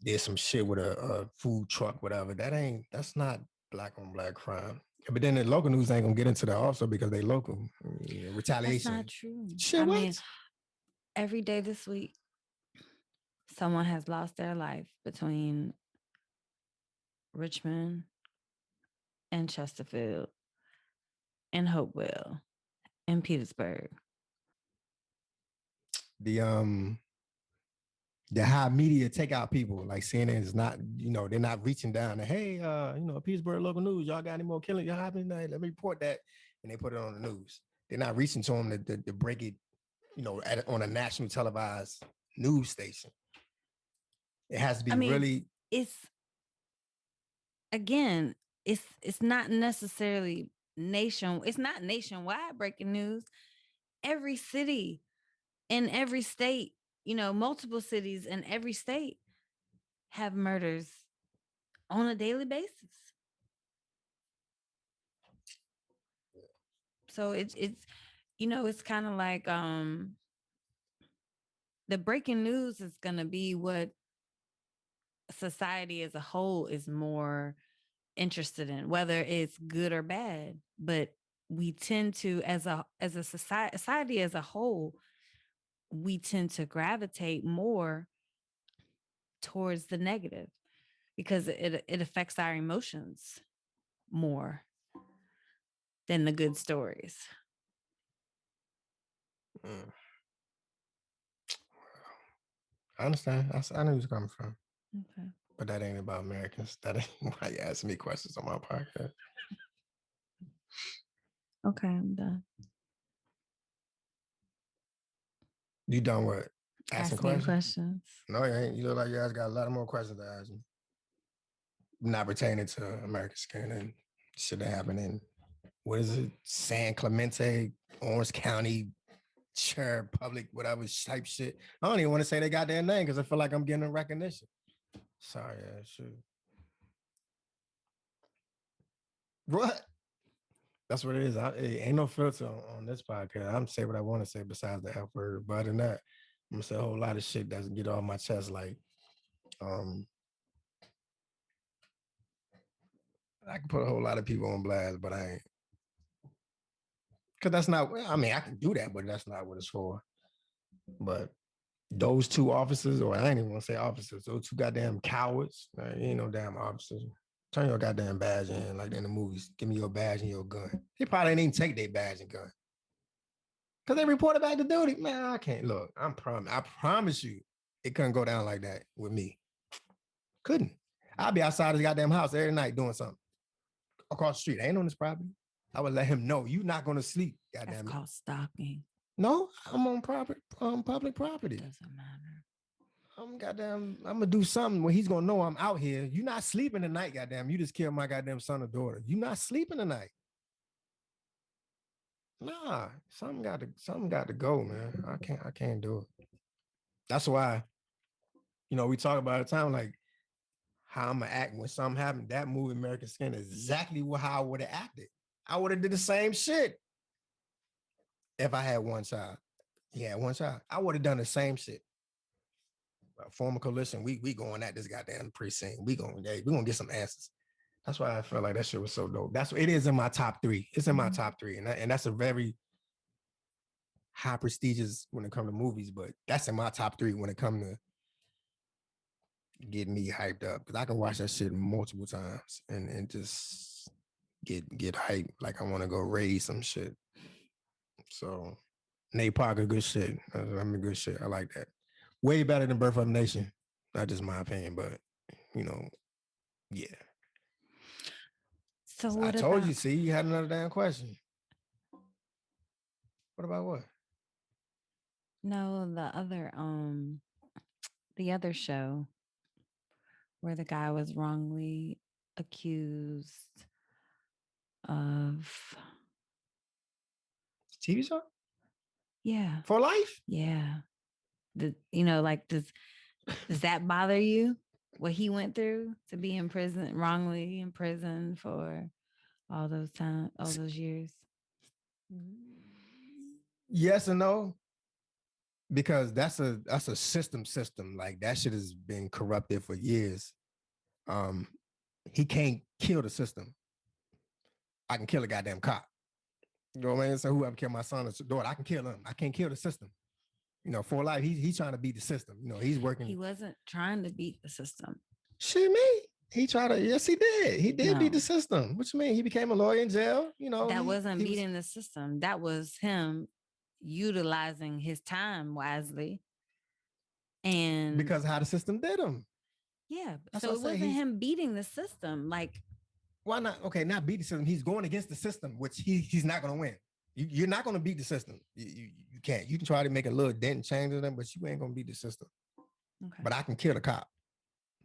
Speaker 3: did some shit with a food truck, whatever. That's not black on black crime. But then the local news ain't gonna get into that also because they local. Retaliation.
Speaker 4: That's not true.
Speaker 3: Shit,
Speaker 4: I
Speaker 3: what?
Speaker 4: mean, every day this week, someone has lost their life between Richmond and Chesterfield and Hopewell and Petersburg.
Speaker 3: The high media take out people like CNN is not, they're not reaching down to, hey, Petersburg local news, y'all got any more killing? Y'all happening? Let me report that, and they put it on the news. They're not reaching to them to break it, on a national televised news station. It has to be really.
Speaker 4: It's not necessarily it's not nationwide breaking news. Every city in every state, multiple cities in every state have murders on a daily basis. So it's kind of like the breaking news is going to be what society as a whole is more interested in, whether it's good or bad. But we tend to, as a society as a whole, we tend to gravitate more towards the negative because it affects our emotions more than the good stories.
Speaker 3: I understand. I know where you're coming from.
Speaker 4: Okay.
Speaker 3: But that ain't about Americans. That ain't why you asking me questions on my podcast.
Speaker 4: Okay, I'm done.
Speaker 3: You done what? Asking
Speaker 4: questions?
Speaker 3: No, you ain't. You look like you guys got a lot more questions to ask me. Not pertaining to American skin and shit that happened in, what is it? San Clemente, Orange County, Sheriff, Public, whatever type shit. I don't even want to say they got their name because I feel like I'm getting a recognition. Sorry, shoot. What? That's what it is. Ain't no filter on this podcast. I'm gonna say what I want to say besides the F word. But other than that, I'm gonna say a whole lot of shit that's get off my chest. Like, I can put a whole lot of people on blast, but I ain't. Cause that's not. I mean, I can do that, but that's not what it's for. But those two officers, or I ain't even want to say officers, those two goddamn cowards. Ain't no damn officers. Turn your goddamn badge in, like in the movies. Give me your badge and your gun. They probably didn't even take their badge and gun. Because they reported back to duty. Man, I can't. Look, I promise you, it couldn't go down like that with me. Couldn't. I'd be outside his goddamn house every night doing something. Across the street. I ain't on this property. I would let him know you're not going to sleep. Goddamn.
Speaker 4: That's called stalking.
Speaker 3: No, I'm on public property.
Speaker 4: Doesn't matter.
Speaker 3: I'm gonna do something where he's gonna know I'm out here. You're not sleeping tonight, goddamn. You just killed my goddamn son or daughter. You're not sleeping tonight. Nah, something got to go, man. I can't do it. That's why, we talk about it time like how I'm gonna act when something happened. That movie, American Skin, is exactly how I would have acted. I would have did the same shit if I had one child. Yeah, one child. I would have done the same shit. Former coalition, we going at this goddamn precinct. We gonna get some answers. That's why I felt like that shit was so dope. It is in my top 3. It's in my top 3, and that's a very high prestigious when it comes to movies, but that's in my top 3 when it comes to getting me hyped up, because I can watch that shit multiple times and just get hyped like I want to go raise some shit. So Nate Parker, good shit. I mean, good shit. I like that. Way better than Birth of a Nation. Not just my opinion, but yeah.
Speaker 4: So
Speaker 3: I told you. See, you had another damn question. What about what?
Speaker 4: No, the other show where the guy was wrongly accused of
Speaker 3: TV show?
Speaker 4: Yeah.
Speaker 3: For life?
Speaker 4: Yeah. Does that bother you? What he went through to be in prison, wrongly in prison for all those years?
Speaker 3: Yes and no. Because that's a system. Like that shit has been corrupted for years. He can't kill the system. I can kill a goddamn cop. You know what I mean? So whoever killed my son or daughter, I can kill him. I can't kill the system. For life, he's trying to beat the system. He's working.
Speaker 4: He wasn't trying to beat the system.
Speaker 3: Shit, me. He tried to. Yes, he did. He did beat the system. What you mean? He became a lawyer in jail.
Speaker 4: That wasn't beating the system. That was him utilizing his time wisely. And
Speaker 3: because how the system did him.
Speaker 4: Yeah. So it wasn't him beating the system. Like,
Speaker 3: why not? Okay, not beat the system. He's going against the system, which he's not going to win. You're not going to beat the system. You can't. You can try to make a little dent and change them, but you ain't going to beat the system. Okay. But I can kill the cop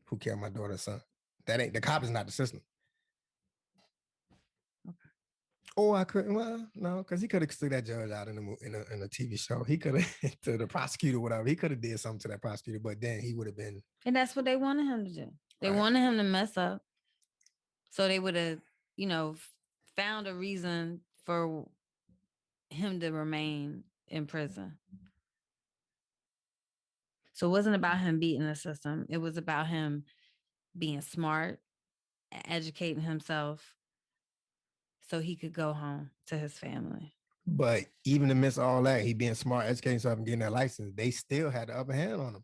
Speaker 3: who killed my daughter's son. The cop is not the system. Okay. Or I couldn't. Well, no, because he could have stood that judge out in a TV show. He could have to the prosecutor, whatever. He could have did something to that prosecutor, but then he would have been.
Speaker 4: And that's what they wanted him to do. They wanted him to mess up, so they would have, found a reason for him to remain in prison. So it wasn't about him beating the system. It was about him being smart, educating himself so he could go home to his family.
Speaker 3: But even amidst all that, he being smart, educating himself and getting that license, they still had the upper hand on him.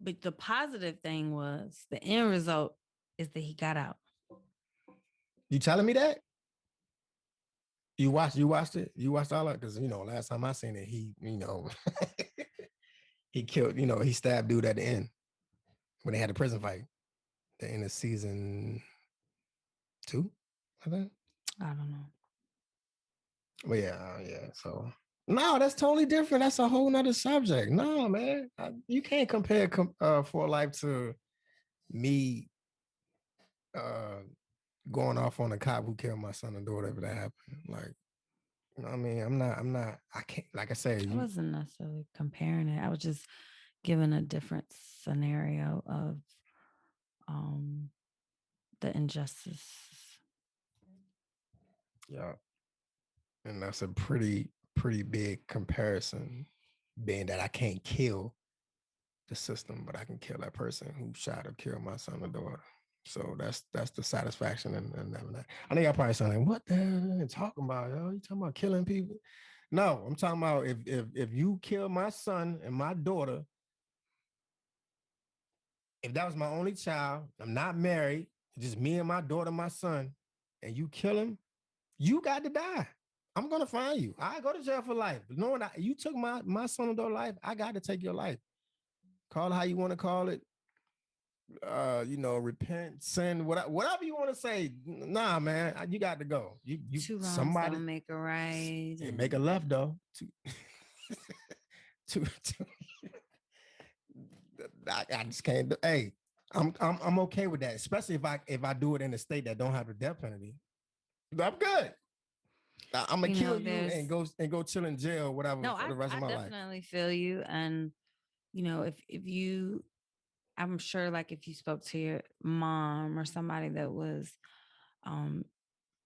Speaker 4: But the positive thing was the end result is that he got out.
Speaker 3: You telling me that? You watched it? You watched all that? Because, last time I seen it, he, he killed, he stabbed dude at the end when they had the prison fight. The end of season 2, I think.
Speaker 4: I don't know.
Speaker 3: But yeah. So, no, that's totally different. That's a whole nother subject. No, man. You can't compare For Life to me going off on a cop who killed my son and daughter, whatever that happened. Like, I mean, I'm not, I can't, like I said.
Speaker 4: I wasn't necessarily comparing it. I was just giving a different scenario of the injustice.
Speaker 3: Yeah. And that's a pretty big comparison, being that I can't kill the system, but I can kill that person who shot or killed my son or daughter. So that's the satisfaction and that. I know y'all probably sound like, what the hell are you talking about? Yo? You talking about killing people? No, I'm talking about if you kill my son and my daughter, if that was my only child, I'm not married, just me and my daughter, my son, and you kill him, you got to die. I'm gonna find you. I go to jail for life. But knowing that you took my son and daughter life, I got to take your life. Call it how you want to call it. Repent, sin, whatever you want to say. Nah, man, you got to go. You
Speaker 4: two wrongs
Speaker 3: somebody
Speaker 4: don't make a right.
Speaker 3: And make a left though. I just can't do. Hey, I'm okay with that, especially if I do it in a state that don't have the death penalty. I'm good. I'm gonna kill you and go chill in jail, whatever, for the rest of my life.
Speaker 4: I definitely feel you, and if you, I'm sure, like if you spoke to your mom or somebody that was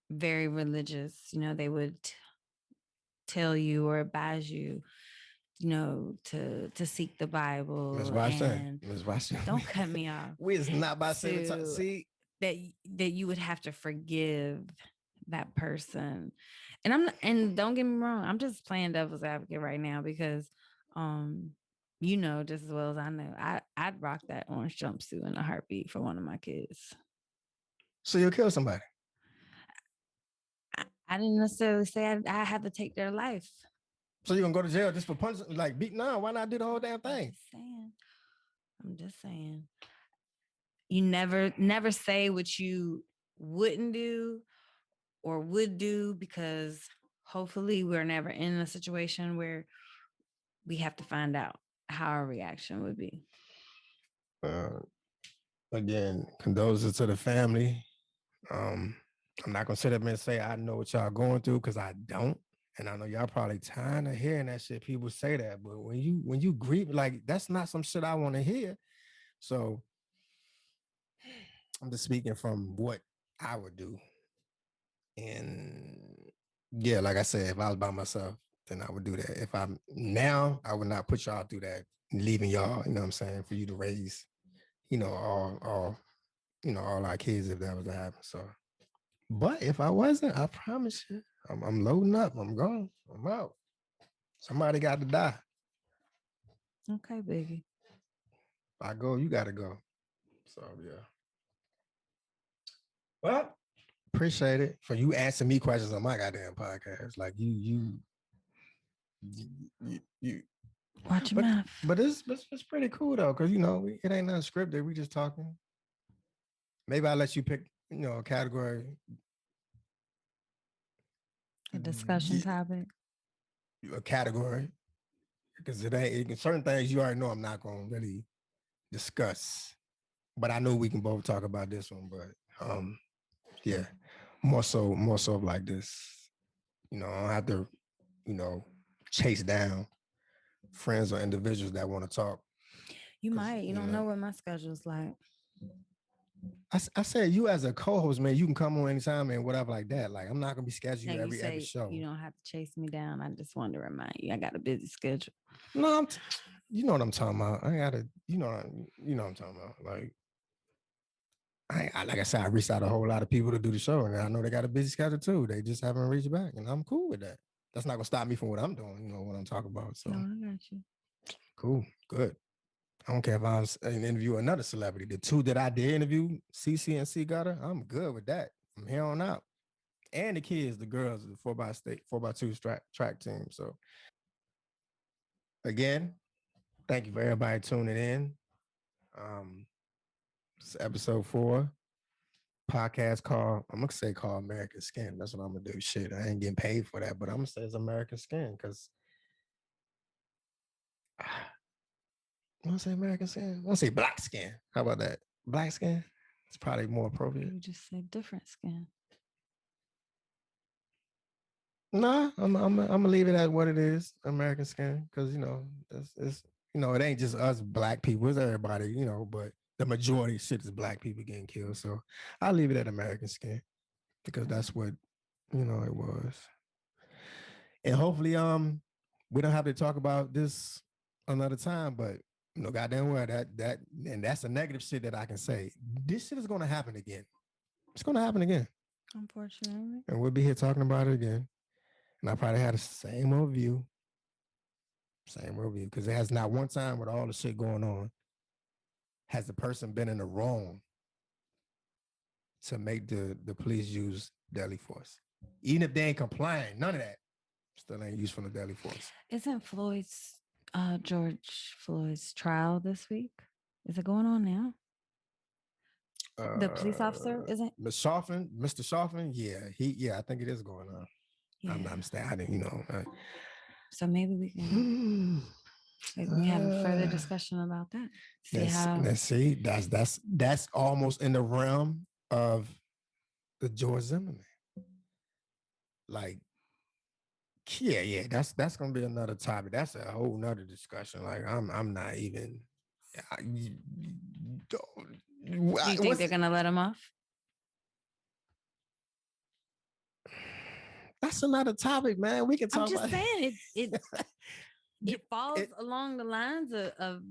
Speaker 4: very religious, they would tell you or advise you, to seek the Bible.
Speaker 3: Ms. Washington.
Speaker 4: Don't cut me off.
Speaker 3: We is not about to say
Speaker 4: that you would have to forgive that person. And don't get me wrong, I'm just playing devil's advocate right now because you know just as well as I know, I'd rock that orange jumpsuit in a heartbeat for one of my kids.
Speaker 3: So you'll kill somebody.
Speaker 4: I didn't necessarily say I had to take their life.
Speaker 3: So you're gonna go to jail just for punching, like beating? No, why not do the whole damn thing?
Speaker 4: I'm just saying. You never say what you wouldn't do or would do, because hopefully we're never in a situation where we have to find out how our reaction would be.
Speaker 3: Again, condolences to the family. I'm not gonna sit up and say I know what y'all going through, because I don't. And I know y'all probably tired of hearing that shit. People say that, but when you grieve, like, that's not some shit I want to hear. So I'm just speaking from what I would do. And yeah, like I said, if I was by myself, then I would do that. If I'm now, I would not put y'all through that, leaving y'all, you know what I'm saying, for you to raise, all our kids if that was to happen. So, but if I wasn't, I promise you, I'm loading up. I'm gone. I'm out. Somebody got to die.
Speaker 4: Okay, Biggie.
Speaker 3: If I go, you got to go. So yeah. Well, appreciate it for you answering me questions on my goddamn podcast. Like you
Speaker 4: watch your mouth.
Speaker 3: But it's pretty cool though, because it ain't nothing scripted. We just talking. Maybe I'll let you pick, a category.
Speaker 4: A discussion topic.
Speaker 3: A category. Because it ain't certain things you already know I'm not gonna really discuss. But I know we can both talk about this one. But yeah, more so of like this. I don't have to, chase down friends or individuals that want to talk.
Speaker 4: You might. You don't know what my schedule's like.
Speaker 3: I said, you as a co-host, man, you can come on anytime and whatever like that. Like, I'm not gonna be scheduling every show.
Speaker 4: You don't have to chase me down. I just wanted to remind you, I got a busy schedule.
Speaker 3: No, you know what I'm talking about. I gotta, you know what I'm talking about. Like, like I said, I reached out a whole lot of people to do the show, and I know they got a busy schedule too. They just haven't reached back, and I'm cool with that. That's not gonna stop me from what I'm doing. What I'm talking about. So,
Speaker 4: no, I got you.
Speaker 3: Cool, good. I don't care if I was interview another celebrity. The two that I did interview, CC and C Gutter, I'm good with that from here on out. And the kids, the girls, the 4x2 track team. So again, thank you for everybody tuning in. It's episode 4. Podcast called American Skin. That's what I'm gonna do. Shit, I ain't getting paid for that, but I'm gonna say it's American Skin because I want to say American Skin. I want to say black skin. How about that? Black skin? It's probably more appropriate.
Speaker 4: You just say different skin.
Speaker 3: Nah, I'm gonna leave it at what it is, American Skin, because it's it ain't just us black people, it's everybody, but the majority of shit is black people getting killed. So I'll leave it at American Skin because that's what it was. And hopefully we don't have to talk about this another time, but goddamn well that and that's a negative shit that I can say. This shit is gonna happen again. It's gonna happen again.
Speaker 4: Unfortunately.
Speaker 3: And we'll be here talking about it again. And I probably had the same old view. Because it has not one time with all the shit going on has the person been in the wrong to make the police use deadly force. Even if they ain't complying, none of that still ain't used from the deadly force.
Speaker 4: Isn't George Floyd's trial this week? Is it going on now? The police officer, isn't
Speaker 3: Mr. Shoffman? Yeah, I think it is going on. Yeah. I'm not mistaken.
Speaker 4: So maybe we can have a further discussion about that.
Speaker 3: That's almost in the realm of the George Zimmerman. Like, yeah, that's gonna be another topic. That's a whole nother discussion. Like, I'm not even.
Speaker 4: Do you think they're gonna let him off?
Speaker 3: That's another topic, man. We can talk.
Speaker 4: I'm just saying it falls along the lines of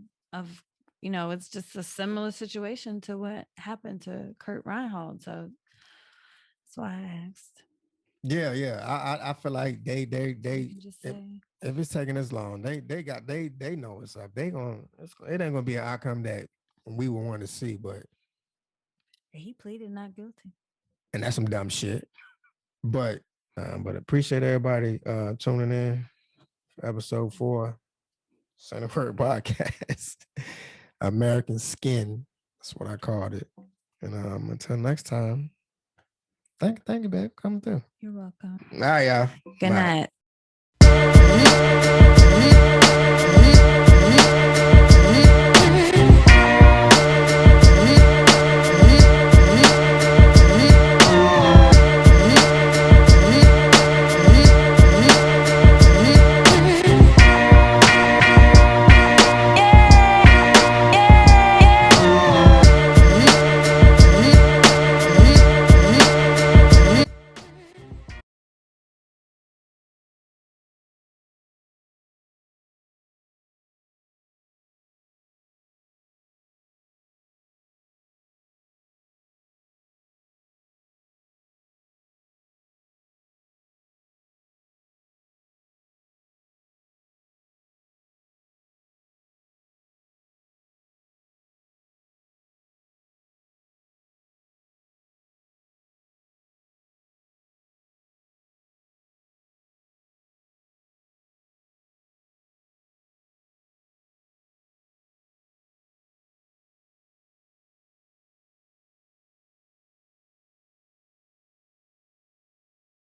Speaker 4: it's just a similar situation to what happened to Kurt Reinhold. So that's why I asked.
Speaker 3: Yeah. I feel like they
Speaker 4: Just
Speaker 3: if,
Speaker 4: say,
Speaker 3: if it's taking this long, they know what's up. It ain't gonna be an outcome that we would want to see, but
Speaker 4: he pleaded not guilty.
Speaker 3: and that's some dumb shit. But appreciate everybody tuning in for episode 4, Center Word Podcast. American Skin. That's what I called it. And until next time, thank you, babe. Coming through.
Speaker 4: You're welcome.
Speaker 3: All right, y'all.
Speaker 4: Good
Speaker 3: Bye.
Speaker 4: night.